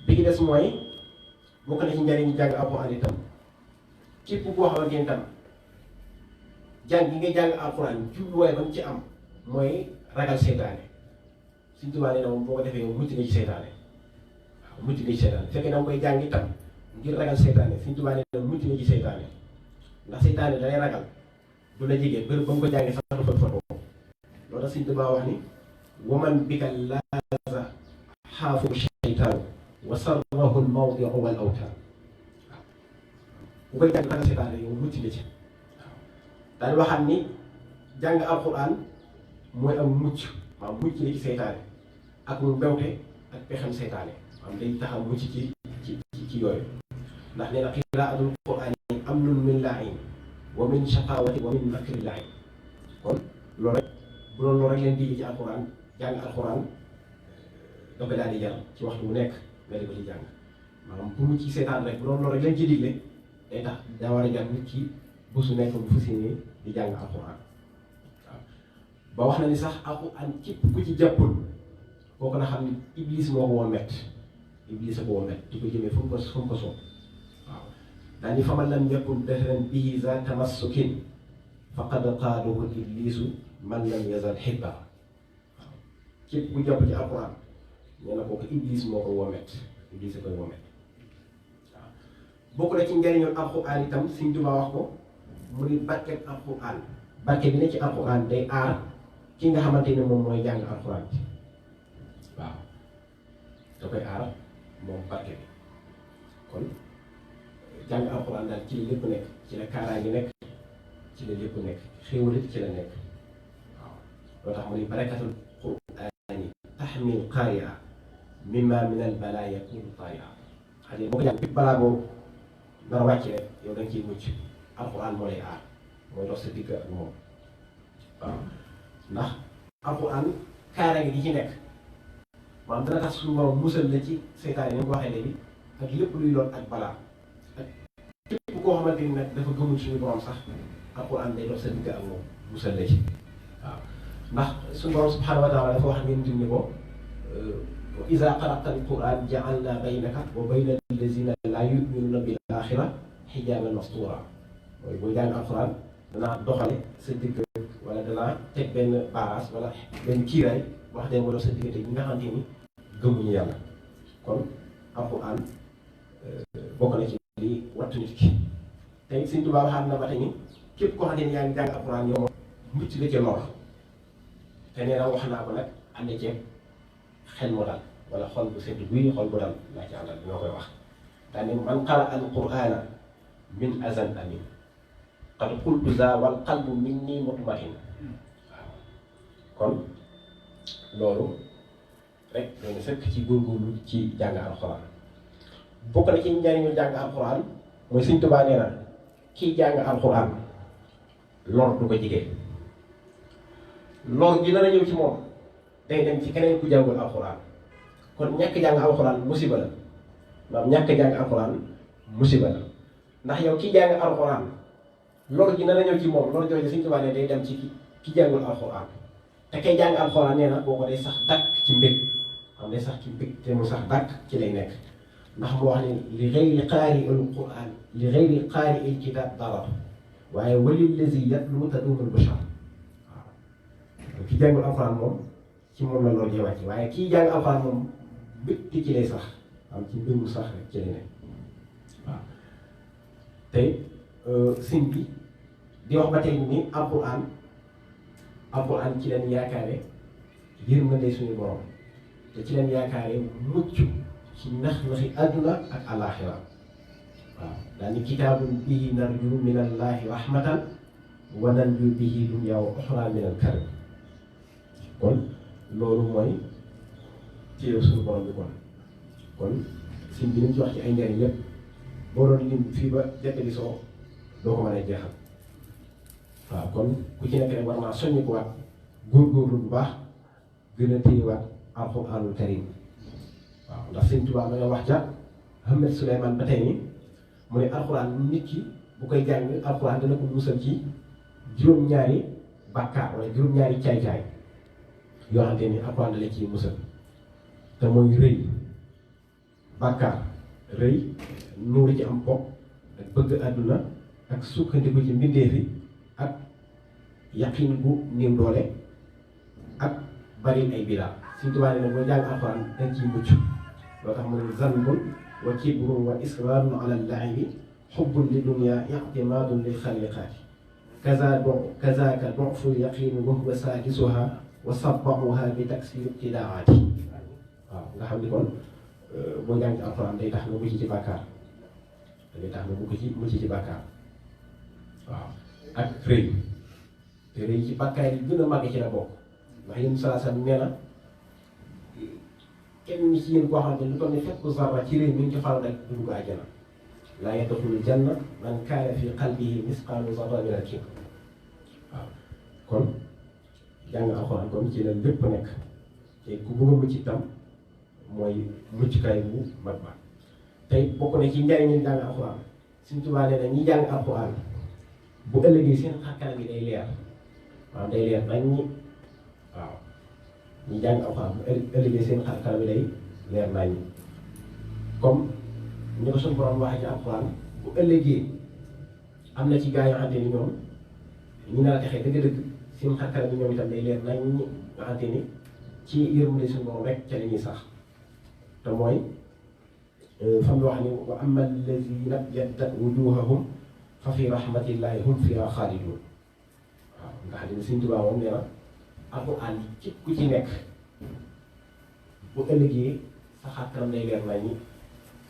bi ki des mooy bokk na ci njariñ jàng alxuraan itam képp koo xamante ni tam jàng gi nga jàng alxuraan jubluwaay ba mu ci am mooy ragal seytaane Sëñ Tuubaa nee na moom boo ko defee yow mucc nga ci seytaane waaw mucc nga ci seytaane fekkee da nga koy jàng itam ngir ragal seytaane Sëñ Tuubaa nee na mucc nga ci seytaane ndax seytaane dalay ragal du la jege bërëb ba nga ko jàngee sax du fa foto loolu tax Sëñ Tuubaa wax ni waman bika laaza xaafu seytaan wa sarrahu al-mawdiu wal awtaan waaw bu koy jàng ragal seytaane yow mucc nga ci waaw daal waxaat ni jàng alxuraan mooy am mucc maanaam mucc la ci seytaane ak mu mbewte ak pexem seytaane maanaam day tax a mucc ci yooyu ndax nee na qiraatul qur'aan amnun min la'in wa min shaqawati wa min makri la'in kon loolu rek bu doon loolu rek leen di ci alxuraan jàng alxuraan da koy daal di jar ci waxtu bu nekk nga di ko ci jàng maanaam pour mucc ci seytaan rek bu doon loolu rek leen ci digle day tax daa war a jar nit ki bu su nekk bu fas yéene di jàng alxuraan waaw ba wax na ni sax alxuraan képp ku ci jàppul kooku na xam ni iblis moo ko woon mett iblis a ko woon mett di ko jëmee fu mu ko soob waaw daal ni faman lam yakun dahran bihi za tamassukin faqad qaaduhu iblisu man lam yazal xibba waaw képp ku jàpp ci alxuraan nee na kooku iblis moo ko womet iblis a koy womet waaw bokk na ci njëriñu alxuraan itam Sëñ Tuubaa wax ko mu ni barkeb alxuraan barke bi ne ci alxuraan day aar ki nga xamante ne moom mooy jàng alxuraan bi waaw da koy aar moom barke bi kon jàng alxuraan daal ci la lépp nekk ci la kaaraange nekk ci la lépp nekk xéewal ci la nekk waaw loo tax mu ni barakatul quraani taxmil qaari'a mimma min al balaa yakunu taari'a xam ne boo ko jàng bépp balaa boobu nar a wàcc rek yow da nga ciy mucc alxuraan moo lay aar mooy dox sa digg ak moom waaw ndax alxuraan kaaraange gi ci nekk maanaam dana tax suñu borom musal la ci seytaane ni nga ko waxee léegi ak lépp luy lool ak balaa ak képp koo xamante ni nag dafa gëmul suñu borom sax alxuraan day dox sa digg ak moom musal la ci waaw ndax suñu borom subhanahu wa taala dafa wax ngeen dindi ko wa iza qara'ta al-qur'an ja'alna baynaka wa bayna allazina la yu'minuna bil axira xijaaban mastura mooy boo jàng alxuraan danaa doxale sa digg wala danaa teg benn baaraas wala benn kiiraay wax dëgg wala sa diggante ñi nga xamante ni gëmuñu yàlla kon alxuraan bokk na ci li wattu nit ki tey Sëñ Tuubaa waxaat na ba tey ni képp koo xamante ni yaa ngi jàng alxuraan yow moom mucc nga ci lor te nee na wax naa ko nag ànd ceeg xel mu dal wala xol bu sedd guy xol bu dal laa ci àndal ñoo koy wax daane man qara alqur'ana min azan amin qad qultu za wal qalbu minni mutmain waaw kon loolu rek doon fekk ci góorgóorlu ci jàng alxuraan bokk na ci njariñu jàng alxuraan mooy Sëñ Tuubaa nee na kii jàng alxuraan lor du ko jigéen lor gi dana ñëw ci moom day dem ci keneen ku jàngul alxuraan kon ñàkk jàng alxuraan musiba la maanaam ñàkk jàng alxuraan musiba la ndax yow ki jàng alxuraan lor gi dana ñëw ci moom lor jooju Sëñ Tuubaa ne day dem ci ki jàngul alxuraan te kay jàng alxuraan nee na boo ko day sax dàkk ci mbég xam day sax ci mbég te mu sax dàkk ci lay nekk ndax mu wax ne li gayri qaari al quraan li gayri qaari al kitaab darar waaye walil lazi yatlu tadumul bashar waaw ki jàngul alxuraan moom ci moom la loolu di wàcc waaye kii jàng alxuraan moom mbégte ci lay sax am ci mbir mu sax rek ci lay nekk waaw tey sëñ bi di wax ba tey ni alxuraan ci leen yaakaare yërmande suñu borom te ci leen yaakaare mucc ci nax-naxi àdduna ak àllaaxira waaw daal ni kitaabun bihi narju min allahi rahmatan wa nanju bihi dunya wa uxra min al karb kon loolu mooy téye suñu borom bi kon sëñ bi ni ci wax ci ay njariñ yépp boo doon lim fii ba jant bi soo doo ko mën a jeexal waaw kon ku ci nekk rek war naa soññi ko waat góorgóorlu bu baax gën a téyewaat alxuraanul karim waaw ndax Sëñ Tuubaa ma nga wax ca Ahmed Souleymane ba tey ni mu ne alxuraan nit ki bu koy jàng alxuraan dana ko musal ci juróom-ñaari bàkkaar wala juróom-ñaari caay-caay yoo xamante ni alxuraan da la ciy musal te mooy rëy bàkkaar rëy nuuru ci am bopp ak bëgg àdduna ak sukkandiku ci mbindeefi ak yaqin bu néew doole ak bari ay bidaa Sëñ Tuubaa ne boo jàng alxuraan dañ ciy mucc loo tax mu ne zanbun wa kibrun wa israarun ala llaahibi xubbun li dunya ictimaadun lil xaliqaati kazaaka du'ful yaqiin wa huwa saadisuha wa sabbahuha bi taksir ibtidaati waaw nga xam ni kon boo jàng alxuraan day tax nga mucc ci bàkkaar day tax nga mucc ci bàkkaar waaw ak rëy te rëy ci bàkkaar yi gën a màgg ci la bokk ndax yéen sallallahu alayhi wasallam nee na kenn ci yéen koo xamante ni lu toll ni fekk zarra ci réew mi ngi ci xalu rek du dugg àjjana laa yadxulul janna man kaana fi qalbihi misqaalu zarra min al-kibr waaw kon jàng alxuraan kon ci la lépp nekk te ku bëgg a mucc itam mooy muccukaay bu mag ba tey bokk na ci njariñu jàng alxuraan Sëriñ Tuubaa nee na ñi jàng alxuraan bu ëllëgee seen xarkanam yi day leer waaw day leer nañ ñi waaw ñi jàng alxuraan bu ëllëgee seen xarkanam yi day leer nañ ñi comme ni ko suñu borom waxee ci alxuraan bu ëllëgee am na ci gaa yoo xamante ni ñoom ñu nar a texee dëgg-dëgg seen xarkanam yi ñoom itam day leer nañ ñi nga xamante ni ci yërmande suñu borom rek ca la ñuy sax te mooy fam wax ni wa amma alladina yaddat wujuhahum fa fi rahmatillahi hum fiha xaalidun waaw nga xam ne Sëriñ Tuubaa moom nee na alxuraan ci ku ci nekk bu ëllëgee sa xar kanam day leer nañ ñi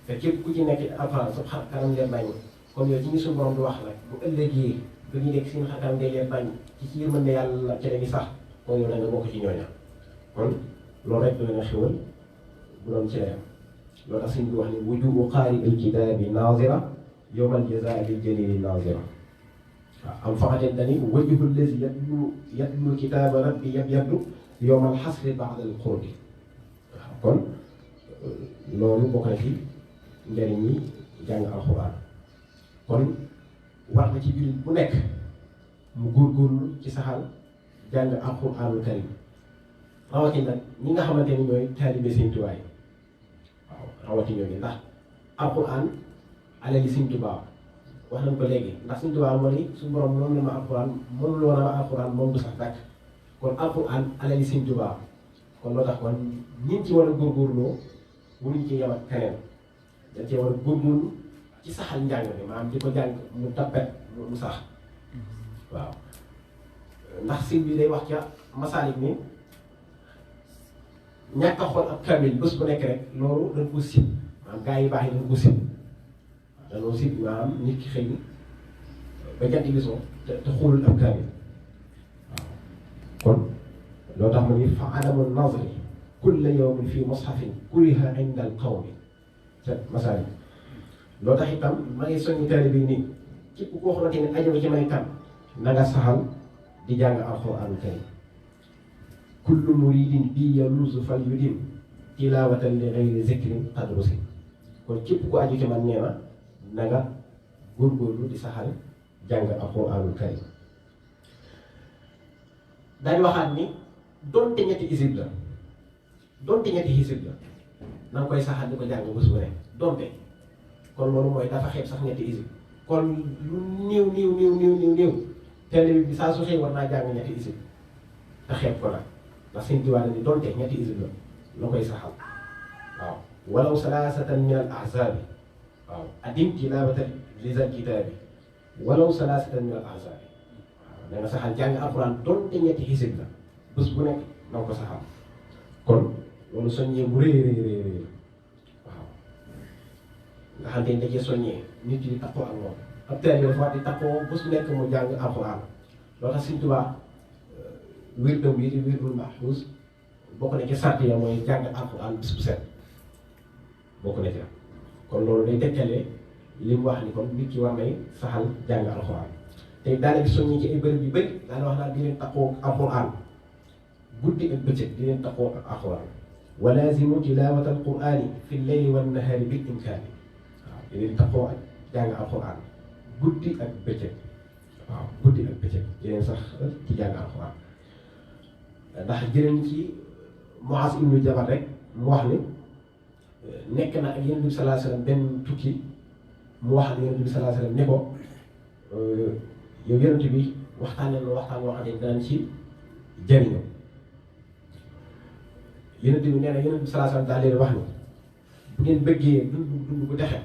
te képp ku ci nekk alxuraan sa xar kanam leer nañ ñi kon yow ci ñu suñu borom di wax rek bu ëllëgee ba ñu nekk seen xar kanam day leer nañ ñi ci yërmande yàlla ca la ñu sax kon yow da nga bokk ci ñooña kon loolu rek dina xewal bu doon ci layam loolu tax suñ bi wax ni wujubu qaari al-kitaabi naazira yawmal jazaa lil jaliili naazira waaw am faxateen dani wajhu allazi yatlu kitaaba rabbi yabyaddu yawmal xasri ba'da al-qurbi waaw kon loolu bokk na ci njëriñ ñi jàng alxuraan kon war na ci jullit bu nekk mu góorgóorlu ci saxal jàng alxuraanul karim rawatina nag ñi nga xamante ni ñooy taalibe Sëriñ Tuubaa yi waaw rawatina ñooñu ndax alxuraan alali Sëriñ Tuubaa wax nañ ko léegi ndax Sëriñ Tuubaa moo ni suñu borom moom la ma alxuraan moom la woon a ma alxuraan moom du sax dàkk kon alxuraan alali Sëriñ Tuubaa kon loo tax kon ñi ci war a góorgóorloo wuñu ci yem ak keneen dañ cee war a góorgóorlu ci saxal njàng bi maanaam di ko jàng mu tappet mu sax waaw ndax sëñ bi day wax ca Masaalik ni ñàkk a xool ab kamil bés bu nekk rek loolu dañ ko sib maanaam gaa yi baax yi dañ ko sib dañoo sib maanaam nit ki xëy ba jant bi soo te xoolul ab kamil waaw kon loo tax ma ni fa adamu nazri kulla yawmin fi mushafin kuriha inda al qawmi te Masaalik loo tax itam ma ngi soññi taalibe bi nii képp koo xamante ne aju nga ci may tam na nga saxal di jàng alxuraanul karim kullu muridin bi yaluusu fal yudim tilaawatan li gayri zikrin qadrusi kon képp ku aju ci man nee na nga góorgóorlu di saxal jàng alxuraanul karim dañ waxaat ni donte ñetti isib la na nga koy saxal di ko jàng bés bu ne donte kon loolu mooy dafa xeeb sax ñetti isib kon lu néew télé bi saa su xëy war naa jàng ñetti isib te xeeb ko la ndax Sëriñ Tuubaa ni donte ñetti isib la koy saxal waaw walaw salaasatan min al ahzaabi waaw adim tilaawata lizal kitaabi walaw salaasatan min al ahzaabi waaw da nga saxal jàng alxuraan donte ñetti isib la bés bu nekk na nga ko saxal kon loolu soññee bu rëy waaw nga xam ne dajee soññee nit yi di takkoo ak moom ab taalibe dafa di takkoo bés bu nekk mu jàng alxuraan loolu tax Sëriñ Tuubaa wirdam yi di wirdul mahfuus bokk na ci sàrt ya mooy jàng alxuraan bis bu set bokk na ci kon loolu day tegtalee li mu wax ni kon nit ki war nay saxal jàng alxuraan te daanaka soññi ci ay bërëb yu bëri daana wax naa di leen takkoo alxuraan guddi ak bëccëg di leen takkoo ak alxuraan wa laazimu tilaawata alquraani fi leyli wan nahaari bil imkaani waaw di leen takkoo ak jàng alxuraan guddi ak bëccëg waaw guddi ak bëccëg di leen sax ci jàng alxuraan ndax jëleen ci Muaaz ibnu Jabal rek mu wax ni nekk na ak Yonent bi sallallahu alayhi wa sallam benn tukki mu wax ak Yonent bi sallallahu alayhi wa sallam ne ko yow Yonent bi waxtaanee na waxtaan woo xam ne danañ ci jëriñoo Yonent bi nee na Yonent bi sallallahu alayhi wa sallam daal leen wax ni bu ngeen bëggee dund bu texe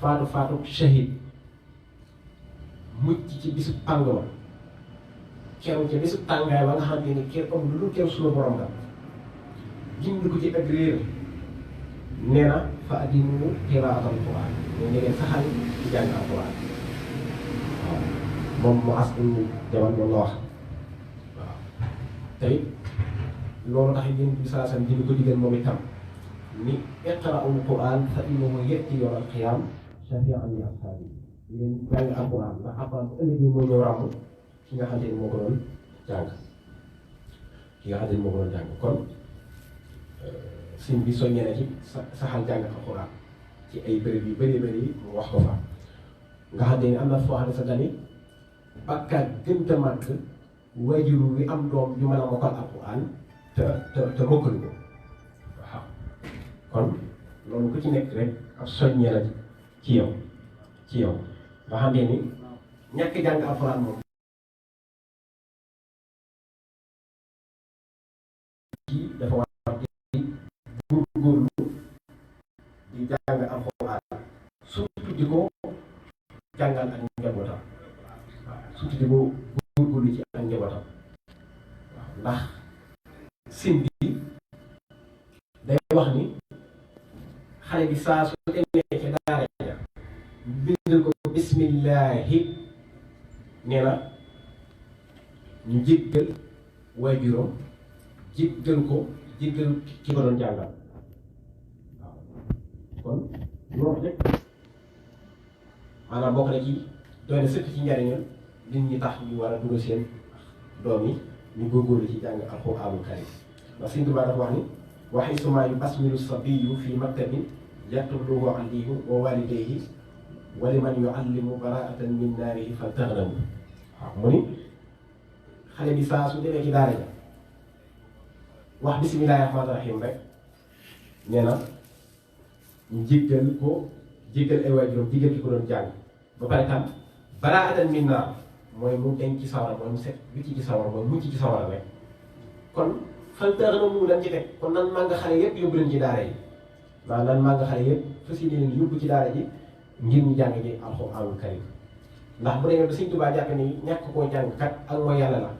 faatu shahid mucc ci bisu tàng ba keroog ca bisu tàngaay ba nga xamante ni kër amul lu dul keroog suñu borom la gindi ko ci ak réer nee na fa addimu qiraatal Qur'an mais ne ngeen saxal ci jàng alquran waaw moom Muaaz ibnu Jabal moom la wax waaw tey loolu tax yéen bi saa sam dina ko digal moom itam ni iqra'ul Qur'an fa innahu ya'ti yawmal qiyaam shafi'an li ashaabi yéen jàng alquran ndax alquran bu ëllëgee mooy ñëw ràmm ki nga xamante ni moo ko doon jàng kon sëñ bi soññee na ci saxal jàng alquran ci ay béréb yu bëree bëri mu wax ko fa nga xam ne am na foo xam ne sa dani bakkaat gën a màgg waajur wi am doom yu mën a mokkal alquran te mokkalu ko waaw kon loolu ku ci nekk rek ab soññee la ci yow nga xam ni ñàkk jàng alquran moom ci dafa war di góorgóorlu di jàng alquran surtout di ko jàngal ak njabootam waaw surtout di ko góorgóorlu ci ak njabootam waaw ndax sim bi day wax ni xale bi saa su demee ci daara ja bindal ko bismillahi nee na ñu jéggal waajuram jéggal ki ko doon jàngal waaw kon loolu rek maanaam bokk na ci doy na sëkk ci njariñal nit ñi tax ñu war a dugal seen doom yi ñu góorgóorlu ci jàng alxuraanul karim ndax Sëñ Tuubaa dafa wax ni wa haysumaa yubasmilu sabiyyu fi maktabin yatluhu aliyu wa walidayhi wa liman yuallimu baraatan min naarihi faltaghnamu waaw mu ni xale bi saa su demee ci daara ja wax bismillaahi rahmaani rahiim rek nee na ñu jéggal ay waajuram jéggal ki ko doon jàng ba pare tam baraatan min naar mooy mu denc ci sawara mooy mu set wicc ci sawara mooy mucc ci sawara rek kon faltaghnamu lan ci teg kon nan maa nga xale yëpp yóbbu leen ci daara yi waaw nan maa nga xale yëpp fas yéene leen yóbbu ci daara ji ngir ñu jàng ji alxuraanul karim ndax bu demee ba Sëñ Tuubaa jàpp ni ñàkk koo jàng kat ak mooy yàlla la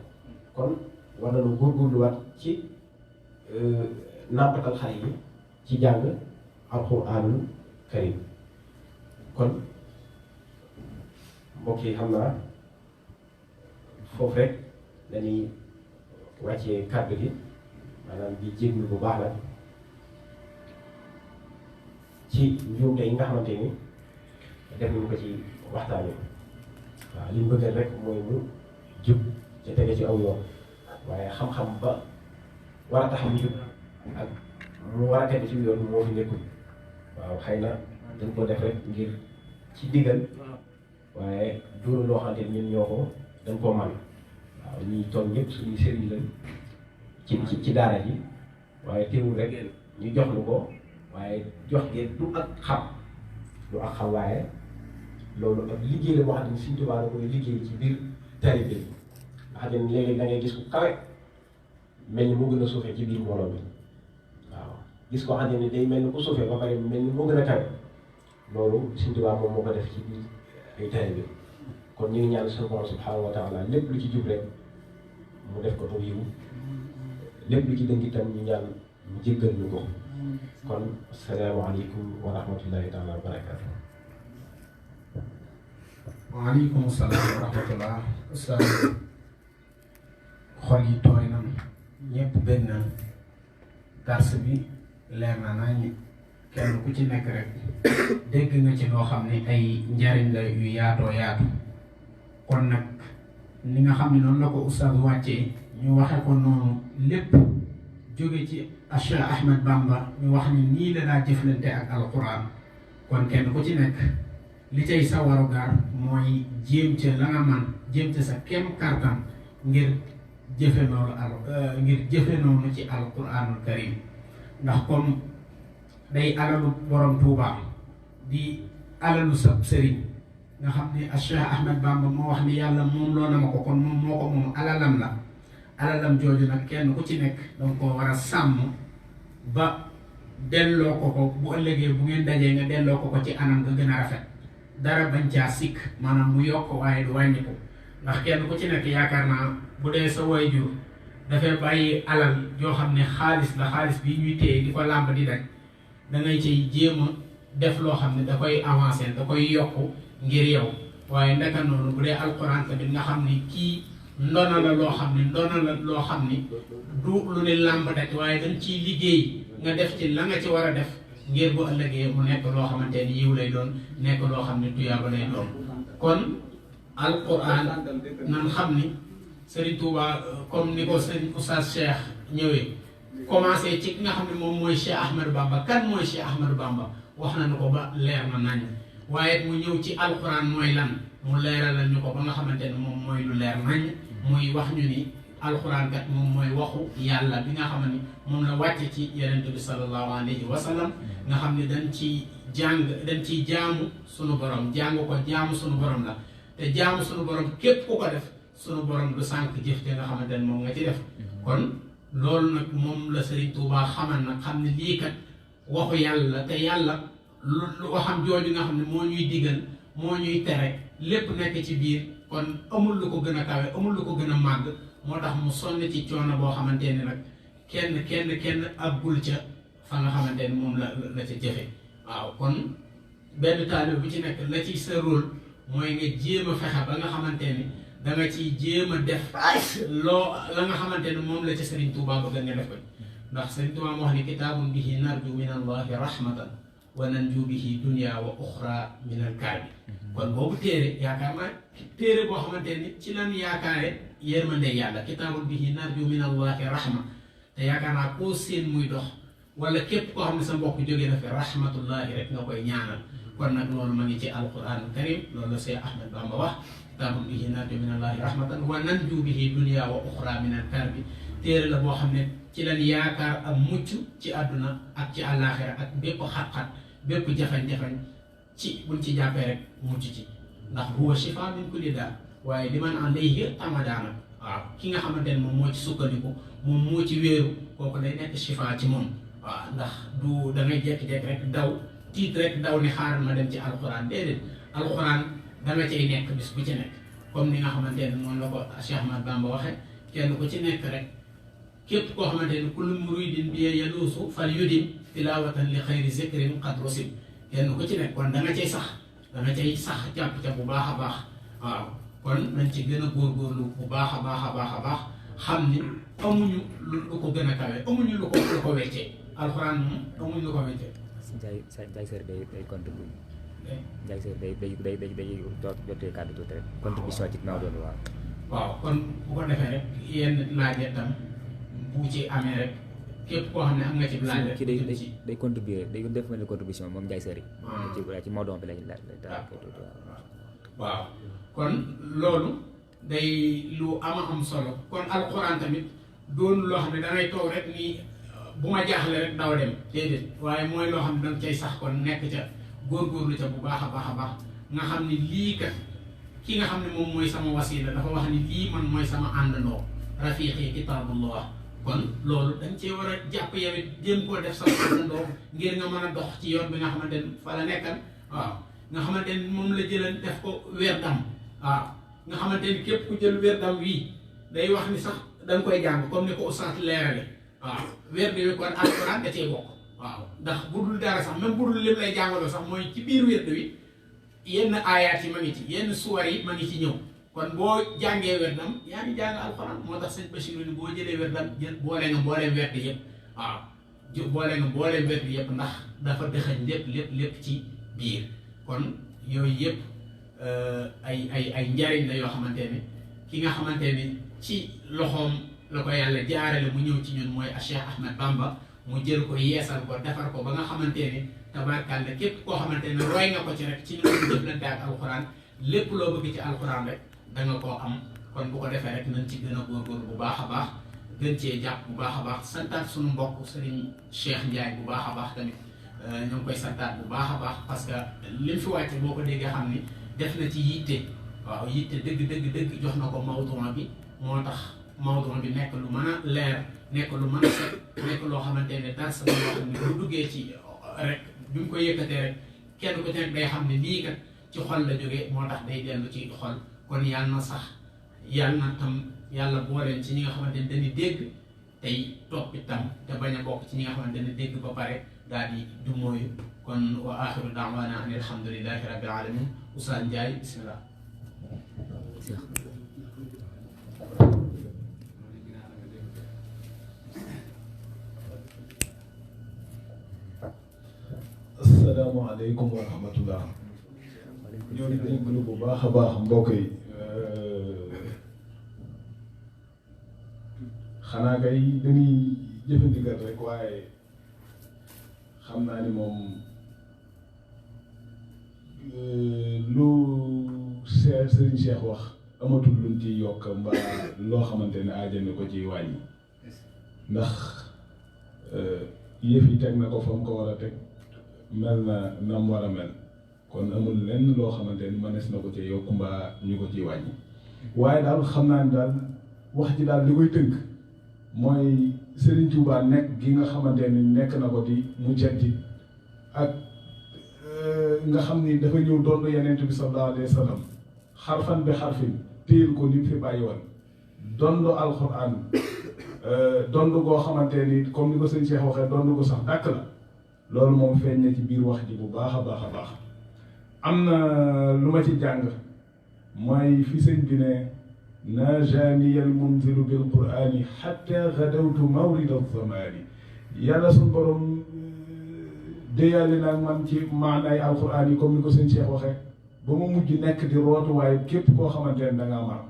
kon war nañu góorgóorluwaat ci nàmpatal xale yi ci jàng alxuraanul karim kon mbokk yi xam naa foofu rek dañuy wàccee kàddu gi maanaam di jéglu bu baax la ci njuumte yi nga xamante ni def nañu ko ci waxtaan wi waaw li ñu bëgg rek mooy mu jub ca tege ci aw yoon waaye xam-xam ba war a tax mu jub ak mu war a tege ci yoon moo fi nekkul waaw xëy na dañ ko def rek ngir ci digal waaye du loo xamante ni ñun ñoo ko dañ koo man waaw ñuy toog ñëpp suñuy sëriñ lañ ci daara ji waaye teewul rek ñu jox lu ko waaye jox gi du ak xam waaye loolu ak liggéey la boo xam ne Sëñ Tuubaa da koy liggéey ci biir taalibe bi nga xam ne léegi da ngay gis ku kawe mel ni moo gën a suufee ci biir mbooloo bi waaw gis ko xam ne day mel ni ku suufee ba pare mel ni moo gën a kawe loolu Sëñ Tuubaa moom moo ko def ci biir ay taalibe bi kon ñu ngi ñaan suñu borom subhaanahu wa taala lépp lu ci jub rek mu def ko aw yiw lépp lu ci dëng itam ñu ñaan mu jéggal ñu ko kon asalaamaaleykum wa rahmatullahi taala wa barakaatu. waaleykum salaam wa rahmatullah. ustaz xol yi tooy na ñëpp benn dars bi leer na nañ kenn ku ci nekk rek dégg nga ci loo xam ne ay njariñ la yu yaatoo yaatu kon nag ni nga xam ne noonu la ko ustaz wàccee ñu waxe ko noonu lépp jóge ci Cheikh Ahmed Bamba ñu wax ni nii la daa jëflante ak alquran kon kenn ku ci nekk li cay sa warugar mooy jéem ca la nga man jéem ca sa kem kartan ngir jëfe noonu ci alquranul karim ndax comme day alalu borom Tuuba di alalu sab sëriñ nga xam ne Cheikh Ahmed Bamba moo wax ni yàlla moom loo na ma ko kon moom moo ko moom alalam la alalam jooju nag kenn ku ci nekk danga ko war a sàmm ba delloo ko ko bu ëllëgee bu ngeen dajee nga delloo ko ko ci anam nga gën a rafet dara bañ caa sikk maanaam mu yokk waaye du wàññi ko ndax kenn ku ci nekk yaakaar naa bu dee sa waajur dafay bàyyi alal joo xam ne xaalis la xaalis bi ñuy téye di ko làmb di rek da ngay ciy jéem a def loo xam ne da koy avancer da koy yokk ngir yow waaye ndaka noonu bu dee alxuraan tamit nga xam ne kii ndona la loo xam ni du lu ne làmb daj waaye dañ ciy liggéey nga def ci la nga ci war a def ngir bu ëllëgee mu nekk loo xamante ni yiw lay doon nekk loo xam ne tuyaaba lay doon kon alquran nan xam ni Serigne Touba comme ni ko Serigne Oustaz Cheikh ñëwee commencé ci ki nga xam ne moom mooy Cheikh Ahmadou Bamba kan mooy Cheikh Ahmadou Bamba wax nañu ko ba leer na nañ waaye mu ñëw ci alquran mooy lan mu leeralal ñu ko ba nga xamante ne moom mooy lu leer nañ muy wax ñu ni alquran kat moom mooy waxu yàlla bi nga xam ne moom la wàcce ci yonent bi sallallahu alayhi wa sallam nga xam ne dañ ciy jaamu sunu borom jàng ko jaamu sunu borom la te jaamu sunu borom képp ku ko def sunu borom du sànq jëf te nga xamante ne moom nga ci def kon loolu nag moom la Serigne Touba xamal nag xam ne lii kat waxu yàlla te yàlla lu waxam jooju nga xam ne moo ñuy digal moo ñuy tere lépp nekk ci biir kon amul lu ko gën a kawe amul lu ko gën a màgg moo tax mu sonn ci coono boo xamante ne nag kenn aggul ca fa nga xamante ne moom la ca jëfe waaw kon benn taalibe bu ci nekk la ci sa rôle mooy nga jéem a fexe ba nga xamante ni da nga ciy jéem a def la nga xamante ne moom la ca Serigne Touba bëgg nga def ko ndax Serigne Touba moo wax ni kitaabun bihi narju min allahi rahmatan wa nanju bihi dunya wa uxra min al kaabi kon boobu téere yaakaar naa téere boo xamante ni ci lan yaakaare yërmande yàlla kitaabun bihi narju min allahi rahma te yaakaar naa koo seen muy dox wala képp koo xam ne sa mbokk jógee na fi rahmatullahi rek nga koy ñaanal kon nag loolu ma ngi ci alquran karim loolu la Cheikh Ahmed Bamba wax kitaabun bihi narju min allahi rahmatan wa nanju bihi dunya wa uxra min al karbi téere la boo xam ne ci lan yaakaar ak mucc ci àdduna ak ci àllaaxira ak bépp xat-xat bépp jafe-jafe ci buñ ci jàppee rek mucc ci ndax huwa shifa min kulli daa waaye li man alayhi tamadaana waaw ki nga xamante ne moom moo ci sukkandiku moom moo ci wéeru kooku day nekk shifa ci moom waaw ndax du da ngay jékki-jékki rek daw tiit rek daw ni xaaral ma dem ci alxuraan déedéet alxuraan da nga cay nekk bis bu ci nekk comme ni nga xamante ne moom la ko Cheikh Ahmad Bamba waxe kenn ku ci nekk rek képp koo xamante ne kullu muridin bi yaluusu fal yudim tilawatan li xayri zikrin qad rusim kenn ku ci nekk kon da nga cay sax jàpp ca bu baax a baax waaw kon nañ ci gën a góorgóorlu bu baax a baax xam ni amuñu lu ko gën a kawe amuñu lu ko weccee alxuraan moom amuñu lu ko weccee. Ndiaye Sër day contribuer Ndiaye Sër day jotee kàddu tuuti rek contribution ci Maodo waaw. waaw kon bu ko defee rek yenn laaj tam bu ci amee rek képp koo xam ne am nga ci laaj rek. day contribuer day def mel ni contribution moom Ndiaye Sër yi. ci Maodo bi lañ waaw kon loolu day lu am solo kon alxuraan tamit doon loo xam ne dangay toog rek nii bu ma jaaxle rek daw dem déedéet waaye mooy loo xam ne danga cay sax kon nekk ca góorgóorlu ca bu baax a baax nga xam ne lii kat ki nga xam ne moom mooy sama wasila dafa wax ni lii man mooy sama àndandoo rafiqi kitaabullah kon loolu dañ cee war a jàpp yow it jéem koo def sama àndandoo ngir nga mën a dox ci yoon bi nga xamante ne fa la nekkal waaw nga xamante ni moom la jëlan def ko werdam waaw nga xamante ni képp ku jël werdam wii day wax ni sax da nga koy jàng comme ni ko ustaas leerale waaw werd wi kon alxuraan da cee bokk waaw ndax bu dul dara sax même bu dul lim lay jàngaloo sax mooy ci biir werd wi yenn aayaat yi ma ngi ci yenn suwar yi ma ngi ci ñëw kon boo jàngee werdam yaa ngi jàng alxuraan moo tax sëñ Bachir ni boo jëlee werdam jël boole nga mbooleem werd yëpp waaw boole nga mbooleem werd yëpp ndax dafa dëxañ lépp ci biir kon yooyu yëpp ay njariñ la yoo xamante ne ki nga xamante ni ci loxoom la ko yàlla jaarale mu ñëw ci ñun mooy Cheikh Ahmed Bamba mu jël ko yeesal ko defar ko ba nga xamante ni tabarkàlla képp koo xamante ne roy nga ko ci rek ci ñu jëflante ak alxuraan lépp loo bëgg ci alxuraan rek da nga koo am kon bu ko defee rek nañ ci gën a góorgóorlu bu baax a baax gën cee jàpp bu baax a baax santaat suñu mbokk Serigne Cheikh Ndiaye bu baax a baax tamit ñu ngi koy santaat bu baax a baax parce que lim fi wàcce boo ko déggee xam ni def na ci yitte waaw yitte dëgg jox na ko mawduu bi moo tax mawduu bi nekk lu mën a leer nekk lu mën a set nekk loo xamante ne dars la loo xam ne bu duggee ci rek bi mu ko yëkkatee rek kenn ku nekk day xam ne lii kat ci xol la jógee moo tax day dellu ci xol kon yàlla na sax yàlla na tam yàlla booleen ci ñi nga xamante ne dañuy dégg tey topp itam te bañ a bokk ci ñi nga xamante ne dégg ba pare daal di du mooyu kon wa axiru daawaana an alhamdulilahi rabbil alamin Oustaz Ndiaye bismillah asalaamaaleykum wa rahmatullah. ñoo ngi déglu bu baax a baax mbokk yi. xanaa kay dañuy jëfandikat rek waaye xam naa ni moom lu Serigne Cheikh wax amatul luñ ci yokk mbaa loo xamante ne aajane ko ci wàññi ndax yëf yi teg na ko fa mu ko war a teg mel na nam war a mel kon amul lenn loo xamante ni mënees na ko ci yokk mbaa ñu ko ciy wàññi waaye daal xam naa ni daal wax ji daal li koy tënk mooy Serigne Touba nekk gi nga xamante ni nekk na ko di mu cetti ak nga xam ni dafa ñëw doon Yonent bi sallallahu alayhi wa sallam xarfan bi xarfin téyel ko li mu fi bàyyi woon dondo alxuraan dondo goo xamante ni comme ni ko sëñ Cheikh waxee dondo ko sax dàkk la loolu moom feeñ na ci biir wax ji bu baax a baax a baax am na lu ma ci jàng mooy fi sëñ bi ne najaani al munzilu bil qur'ani xatta gadawtu mawrida zamaani yàlla suñ borom déyale naag man ci maanaay alxuraan yi comme ni ko sëñ Cheikh waxee ba mu mujj nekk di rootu waaye képp koo xamante ne da ngaa mar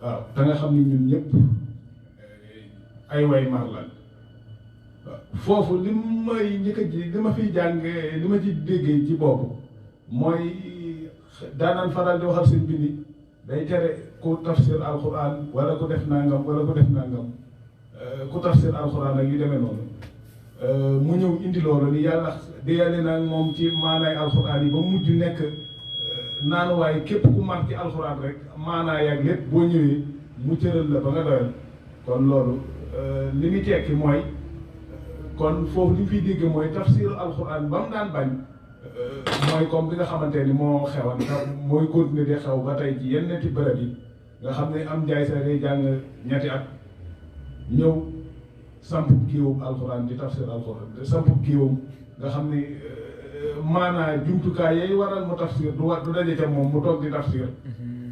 waaw da nga xam ni ñun ñëpp ay way mar lan waaw foofu li may njëkk a ji li ma fiy jàng li ma ci déggee ci boobu mooy daanaan faral di waxal sëñ bi ni day tere ku tafsir alxuraan wala ku def nangam wala ku def nangam ku tafsir alxuraan ak yu demee noonu mu ñëw indi loolu ni yàlla déyale nag moom ci maanaay alxuraan yi ba mujj nekk naan waaye képp ku mar ci alxuraan rek maanaay ak lépp boo ñëwee mu cëral la ba nga doyal kon loolu li muy tekki mooy kon foofu li mu fiy dégg mooy tafsir alxuraan ba mu daan bañ mooy comme bi nga xamante ni moo xewan mooy continuer di xew ba tey ci yenn ti bërëb yi nga xam ne am njaay sa day jàng ñetti at ñëw samp kiiwum alxuraan di tafsir alxuraan samp kiiwum nga xam ni maanaa jumtukaay yay waral mu tafsir du daje ca moom mu toog di tafsir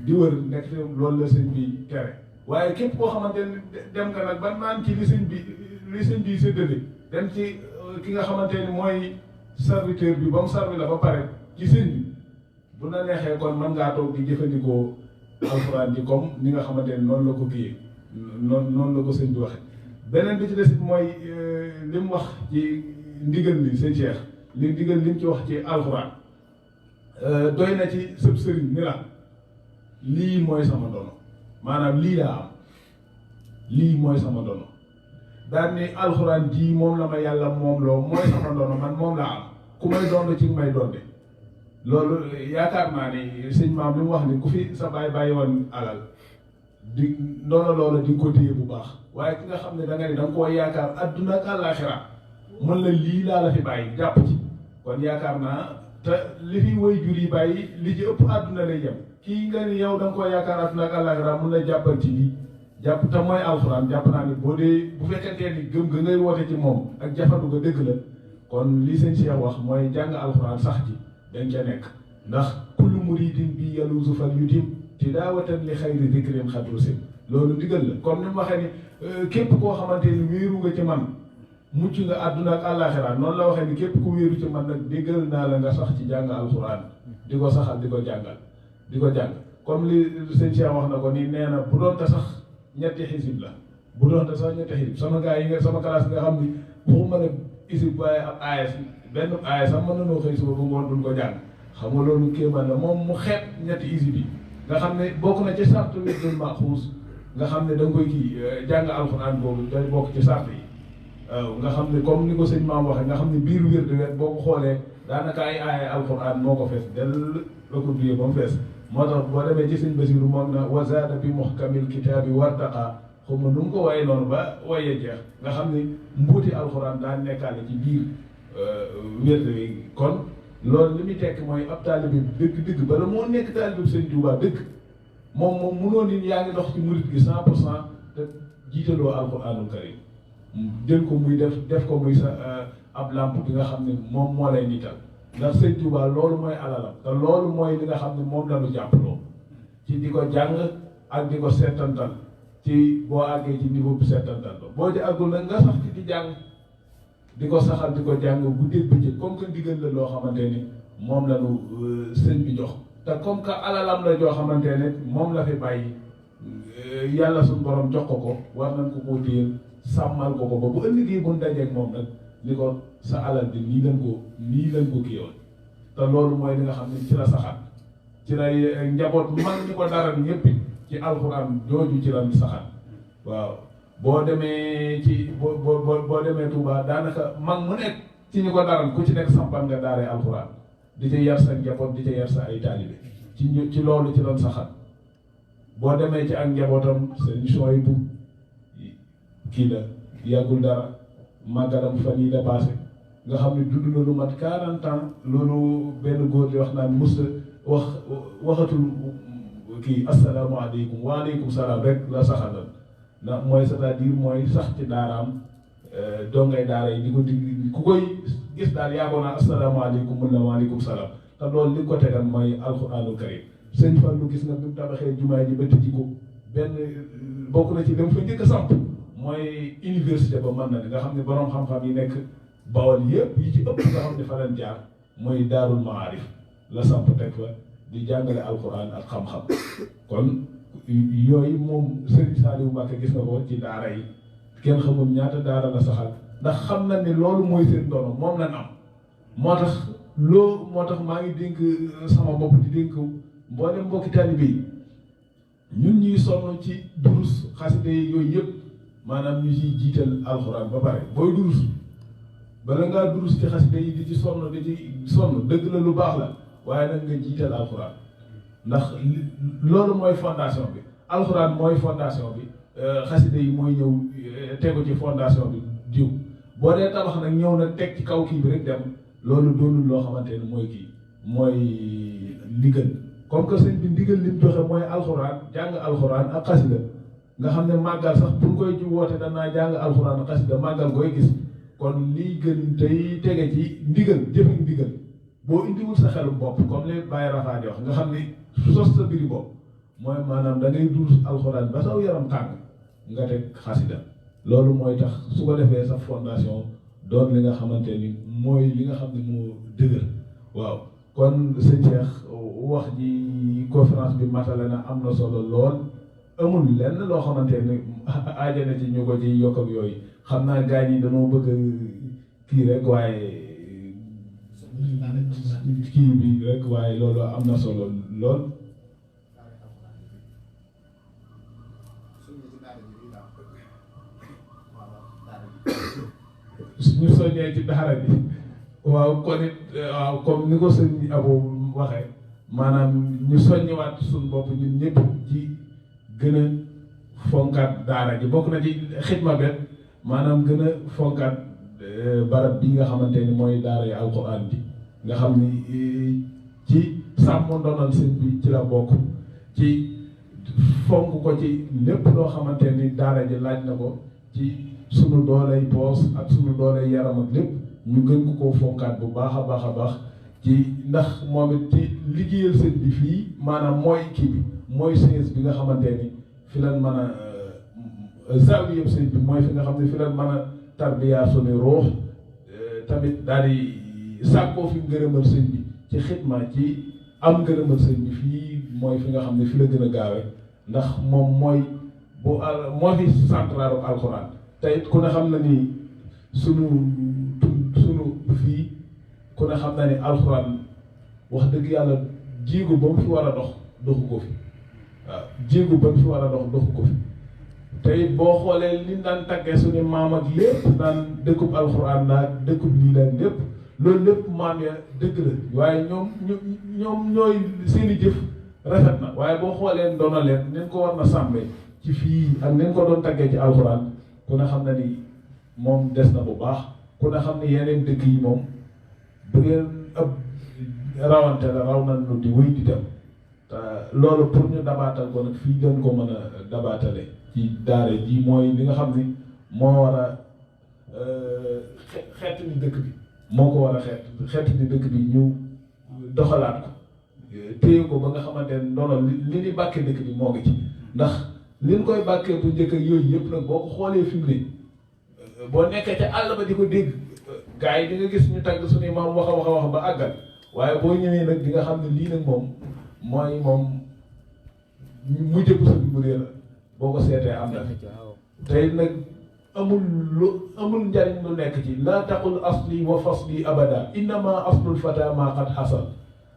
di wër nekk loolu la sëñ bi tere waaye képp koo xamante ni dem nga nag ba naan ci li sëñ bi séddale dem ci ki nga xamante ni mooy serviteur bi ba mu servi la ba pare ci sëñ bi bu la neexee kon mën ngaa toog di jëfandikoo alxuraan ji comme ni nga xamante ni noonu la ko kiyee noonu la ko sëñ bi waxe beneen bi ci des mooy li mu wax ci ndigal li sëñ Cheikh li ndigal li mu ci wax ci alxuraan doy na ci sëb sëriñ ni la lii mooy sama ndono maanaam lii laa am lii mooy sama ndono daal ni alxuraan ji moom la ma yàlla moom loo mooy sama ndono man moom laa am ku may doon ci may doonde loolu yaakaar naa ni sëñ maam li mu wax ni ku fi sa bàyyi woon alal di ndono loolu di nga ko téye bu baax waaye ki nga xam ne da nga ni da nga koo yaakaar adduna ak àllaaxira mën la lii laa la fi bàyyi jàpp ci kon yaakaar naa te li fi way jur yi bàyyi li ci ëpp àdduna lay yem kii nga ni yow da nga koo yaakaar adduna ak àllaaxira mën la jàppal ci lii jàpp te mooy alxuraan jàpp naa ni boo dee bu fekkentee ni gëm nga ngay woote ci moom ak jafandu ga dëgg la kon li sëñ Cheikh wax mooy jàng alxuraan sax ci dañ ca nekk ndax kullu muridin bi yaluusu fal yutim tilaawatan li xayri dikrin xadru sim loolu ndigal la comme ni mu waxee ni képp koo xamante ni wéeru nga ci man mucc nga àdduna ak àllaaxira noonu la waxee ni képp ku wéeru ci man nag déggal naa la nga sax ci jàng alxuraan di ko saxal di ko jàngal di ko jàng comme li sëñ Cheikh wax na ko ni nee na bu doonte sax ñetti xisib la bu doonte sax ñetti xisib sama gars yi nga sama classe nga xam ni waxuma ne isib waaye ab aayas benn aayas sax mën nanoo xëy suba bu ngoon duñ ko jàng xam nga loolu kéemaan la moom mu xeet ñetti isib yi nga xam ne bokk na ci sart wi dul maxuus nga xam ne da nga koy kii jàng alxuraan boobu day bokk ci sart yi waaw nga xam ne comme ni ko sëñ maam waxee nga xam ne biir wér de wet boo ko xoolee daanaka ay aaya alxuraan moo ko fees del la ko duyee ba mu fees moo tax boo demee ci sëñ Basiru moom na wazaada bi muhkamil kitaabi wartaqa xaw ma nu mu ko waye noonu ba wayee jeex nga xam ne mbuuti alxuraan daan nekkaale ci biir wér de kon loolu li muy tekk mooy ab taalibe bi dëgg-dëgg bala moo nekk taalibe bi sëñ Tuubaa dëgg moom mënoon ni yaa ngi dox ci murit gi 100% te jiitaloo alxuraanul karim jël ko muy def ko muy sa ab lampe bi nga xam ne moom moo lay niital ndax sëñ Tuubaa loolu mooy alalam te loolu mooy li nga xam ne moom la ñu jàppaloo ci di ko jàng ak di ko seetantal ci boo àggee ci niveau bi seetantal boo ci àggul nag nga sax ci di jàng di ko saxal di ko jàng guddeeg bëccëg comme que ndigal la loo xamante ni moom la nu sëñ bi jox te comme que alalam la joo xamante ne moom la fi bàyyi yàlla suñu borom jox ko war nañ ko koo téyel sàmmal ko ba bu ëllëgee bu ñu dajeeg moom nag ni ko sa alal bi nii lañ ko kii woon te loolu mooy li nga xam ne ci la saxaat ci lay njaboot mag ñi ko dara ñëpp ci alxuraan jooju ci lan saxaat waaw boo demee ci boo demee Touba daanaka mag mu nekk ci ñu ko daral ku ci nekk sampal nga daaree alxuraan di ca yar sa njaboot di ca yar sa ay taalibe ci loolu ci lan saxaat boo demee ci ak njabootam seen choix bu kii la yàggul dara màggalam fan yii la passé nga xam ne dund na lu mat 40 ans loolu benn góor di wax naan musta waxatul kii asalaamaaleykum waaleykum salaam rek la saxalal ndax mooy c'est-à-dire mooy sax ci daaraam dongay daara yi di ko dig ku koy gis daal yaagoo naa asalaamaaleykum mun na waaleykum salaam te loolu li ko tegal mooy alxuraanul karim sëñ Fallu gis nga bi mu tabaxee jumaa ji ba tëji ko benn bokk na ci dem fa njëkk a samp mooy université ba mën na nga xam ne borom xam-xam yi nekk Bawol yëpp yi ci ëpp nga xam ne fa leen jaar mooy daarul maarif la samp teg fa di jàngale alxuraan ak xam-xam kon yooyu moom Serigne Saliou Mbacké gis nga ko ci daara yi kenn xamul ñaata daara la saxal ndax xam na ne loolu mooy seen dono moom lañ am moo tax maa ngi dénk sama bopp di dénk mboolem mbokki taalibe yi ñun ñuy sonn ci durus xaside yooyu yëpp maanaam ñu ciy jiital alxuraan ba pare booy durus bala ngaa durus ci xaside yi di ci sonn dëgg la lu baax la waaye nag nga jiital alxuraan ndax loolu mooy fondation bi alxuraan mooy fondation bi xaside yi mooy ñëw tegu ci fondation bi jiw boo dee tabax nag ñëw nag teg ci kaw kii bi rek dem loolu doonul loo xamante ne mooy ndigal comme que sëñ bi ndigal li mu joxe mooy alxuraan jàng alxuraan ak xasida nga xam ne màggal sax bu ñu koy ci woote danaa jàng alxuraan ak xasida màggal koy gis kon liy gën tey tege ci ndigal jëfe ndigal boo indiwul sa xelum bopp comme li Baye Rafa di wax nga xam ni su sos sa biri bopp mooy maanaam da ngay duus alxuraan ba saw yaram tàng nga teg xasida loolu mooy tax su ko defee sa fondation doon li nga xamante ni mooy li nga xam ne moo dëgër waaw kon sëñ Cheikh wax ji conférence bi matale na am na solo lool amul lenn loo xamante ni aaja na ci ñu ko ci yokk ak yooyu xam naa gaañ yi dañoo bëgg kii rek waaye kii bi rek waaye loolu am na solo lool. ñu soññee ci daara bi waaw kon it waaw comme ni ko sëñ Abo waxee maanaam ñu soññiwaat suñu bopp ñun ñëpp ci gën a fonkaat daara ji bokk na ci xidma bet maanaam gën a fonkaat barab bi nga xamante ni mooy daara yi alxuraan bi nga xam ni ci sàmm ndonal sëñ bi ci la bokk ci fonk ko ci lépp loo xamante ni daara ji laaj na ko ci sunu dooley poos ak sunu dooley yaram ak lépp ñu gën ko koo fonkaat bu baax a baax a baax ci ndax moom it ci liggéeyal sëñ bi fii maanaam mooy kii bi mooy sées bi nga xamante ni fi lan mën a zaawi yëpp sëñ bi mooy fi nga xam ne fi lan mën a tarbiya sunu ruux tamit daal di sàkkoo fi ngërëmal sëñ bi ci xidma ci am ngërëmal sëñ bi fii mooy fi nga xam ne fi la gën a gaawe ndax moom mooy moo fi centralu alxuraan te it ku ne xam na ni sunu fii ku ne xam na ni alxuraan wax dëgg yàlla jéego ba mu fi war a doxu ko fi waaw jéego ba mu fi war a doxu ko fi te it boo xoolee li daan taggee suñu maam ak lépp daan dëkkub alxuraan la dëkkub lii la lépp loolu lépp maam ya dëgg la waaye ñoom ñooy seeni jëf rafet na waaye boo xoolee ndono leen nen ko war na sàmmee ci fii ak nen ko doon taggee ci alxuraan ku ne xam na ni moom des na bu baax ku ne xam ne yeneen dëkk yi moom bu ngeen ëpp rawante la raw nañ lu di wéy di dem te loolu pour ñu dabaatal ko nag fii gën ko mën a dabaatale ci daara ji mooy li nga xam ni moo war a xeet ni dëkk bi moo ko war a xeet ni dëkk bi ñu doxalaat ko téye ko ba nga xamante ne ndono li ni bàkkee dëkk bi moo ngi ci ndax li ñu koy bàkkee bu njëkk ak yooyu yëpp nag boo ko xoolee fi mu ne boo nekkee ca àll ba di ko dégg gars yi di nga gis ñu tagg suñuy maam wax a wax ba àggal waaye boo ñëwee nag di nga xam ne lii nag moom mooy moom mujj bu sa bu réer la boo ko seetee am na tey nag amul njariñ lu nekk ci laa taqul asli wa fasli abada innama aslul fata ma qad xasal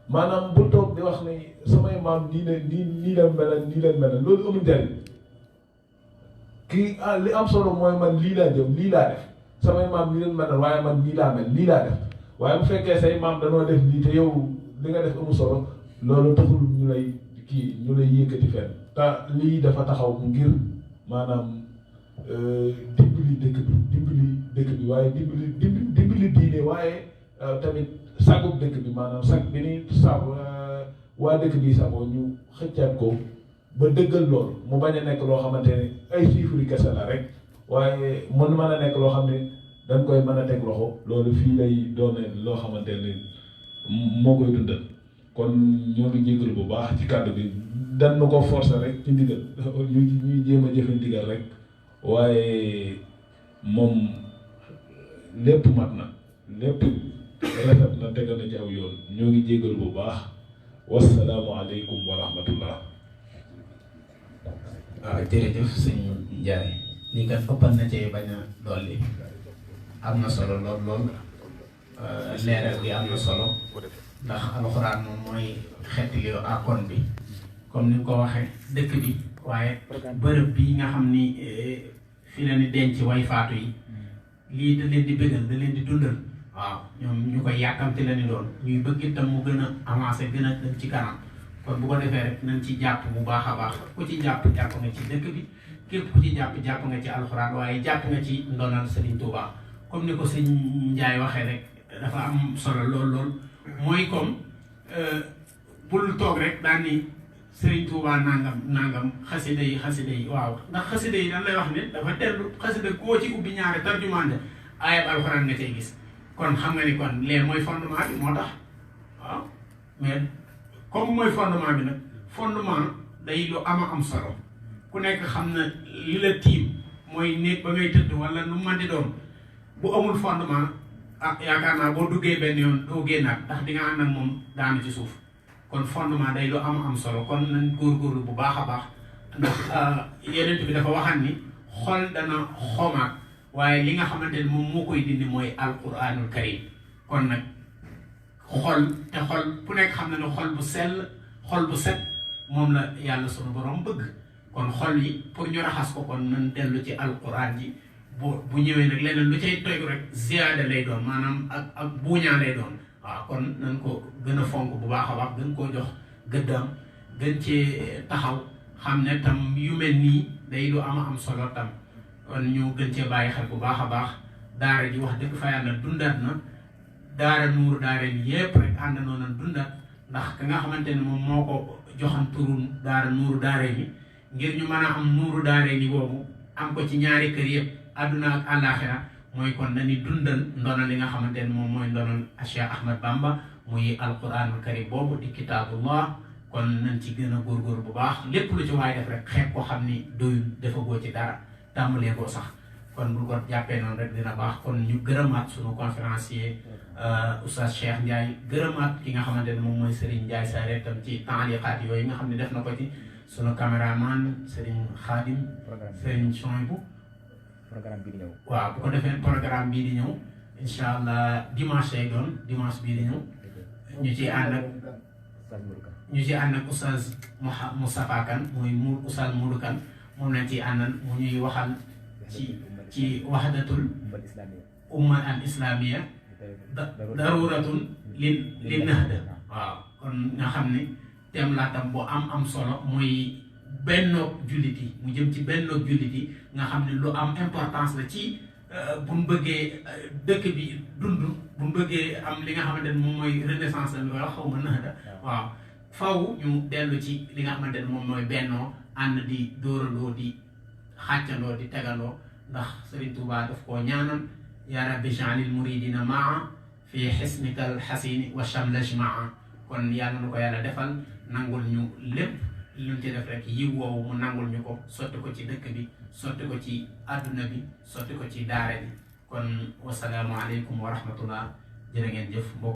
maanaam bu toog di wax ne samay maam nii la melal loolu amul njariñ kii li am solo mooy man lii laa jëm lii laa def samay maam nii leen melal waaye man nii laa mel lii laa def waaye bu fekkee say maam danoo def lii te yow li nga def amul solo loolu taxul ñu lay yëkkati fenn te lii dafa taxaw ngir maanaam dimbali dëkk bi waaye dimbali diine waaye tamit sagub dëkk bi maanaam sag bi ni waa dëkk bi sagoo ñu xëccaat ko ba dëggal lool mu bañ a nekk loo xamante ne ay chiffres kese la rek waaye mën a nekk loo xam ne dañ koy mën a teg loxo loolu fii lay doone loo xamante ne moo koy dundal kon ñoo ngi jégalu bu baax ci kàddu bi dan na ko forcer rek ci ndigal ñuy jéem a jëfe ndigal rek waaye moom lépp mat na lépp rafet na tegal na ci aw yoon ñoo ngi jégalu bu baax wasalaamu aleykum wa rahmatullah. waaw jërëjëf sëñ Ndiaye lii kat ëppal na ci bañ a dolli am na solo lool leeral bi am na solo ndax alxuraan moom mooy xeetli akon bi comme ni nga ko waxee dëkk bi waaye bërëb bi nga xam ni fi la ni denc way faatu yi lii da leen di bëggal da leen di dundal waaw ñoom ñu koy yàkkamti la ni doon ñuy bëgg itam mu gën a avancé gën a dem ci kanam kon bu ko defee rek nañ ci jàpp bu baax a baax ku ci jàpp nga ci dëkk bi képp ku ci jàpp nga ci alxuraan waaye jàpp nga ci ndonal Serigne Touba comme ni ko sëñ Ndiaye waxee rek dafa am solo lool mooy comme bul toog rek daan ni Serigne Touba nangam xasida yi waaw ndax xasida yi dañ lay wax ne dafa tellu xasida koo ci ubbi ñaari tarjumaan ayab alxuraan nga cay gis kon xam nga ni kon lee mooy fondement bi moo tax waaw mais comme mooy fondement bi nag fondement day lu am solo ku nekk xam na li la tiim mooy néeg ba ngay tëdd wala nu man di doon bu amul fondement yaakaar naa boo duggee benn yoon doo génnaat ndax di nga ànd ak moom daanu ci suuf kon fondement day lu am solo kon nañ góorgóorlu bu baax a baax ndax yeneen bi dafa waxan ni xol dana xomaat waaye li nga xamante ne moom moo koy dindi mooy alquranul karim kon nag xol ku nekk xam na ne xol bu set moom la yàlla sunu borom bëgg kon xol yi pour ñu raxas ko kon nañ dellu ci alquran ji bu ñëwee nag leneen lu cay toy rek ziyaada lay doon maanaam ak buuñaa lay doon waaw kon nañ ko gën a fonk bu baax a baax gën koo jox gëddam gën cee taxaw xam ne tam yu mel nii day lu am solo tam kon ñu gën cee bàyyi xel bu baax a baax daara ji wax dëgg fa yàlla dundat na daara nuuru daara ni yépp rek ànd noonu dundat ndax ka nga xamante ne moom moo ko joxan turu daara nuuru daara ni ngir ñu mën a am nuuru daara ni boobu am ko ci ñaari kër yëpp àdduna ak àllaaxira mooy kon nañu dundal ndonal li nga xamante ne moom mooy ndonal Cheikh Ahmad Bamba muy alquranul karim boobu di kitaabullah kon nañ ci gën a góorgóor bu baax lépp lu ci waay def rek xeeb ko xam ni doyul defagoo ci dara tàmbalee koo sax kon bu ko jàppee noonu rek dina baax kon ñu gërëmaat sunu conférencier Oustaz Cheikh Ndiaye gërëmaat ki nga xamante ne moom mooy Serigne Ndiaye Saare tam ci taaliqaat yooyu nga xam ne def na ko ci sunu caméraman Serigne Khadim Serigne Chouaibou programme bii di ñëw. waaw bu ko defee programme bii di ñëw incha allah dimanche lay doon dimanche bii di ñëw ñu ci ànd ak Oustaz Moustapha Kane muy Oustaz Modou Kane moom lañ ciy àndal mu ñuy waxal ci wahdatul umma al islamiyya daruratun li nahda waaw kon nga xam ne thème la tam bu am solo muy bennoog jullit yi mu jëm ci bennoog jullit yi nga xam ne lu am importance la ci bu ñu bëggee dëkk bi dund bu ñu bëggee am li nga xamante ne moom mooy renaissance la ñu koy wax xaw ma nahda waaw faw ñu dellu ci li nga xamante ne moom mooy bennoo ànd di dóorandoo di xàccandoo di tegandoo ndax Serigne Touba daf koo ñaanal yaa rabbi ja'alil muridina maa fi xisnikal xasini wa shamlaj maa kon yàlla na ko yàlla defal nangul ñu lépp luñ ci def rek yiw woowu mu nangul ñu ko sotti ko ci dëkk bi sotti ko ci adduna bi sotti ko ci daara bi kon wasalaamu aleykum wa rahmatullah jërë ngeen jëf mbokk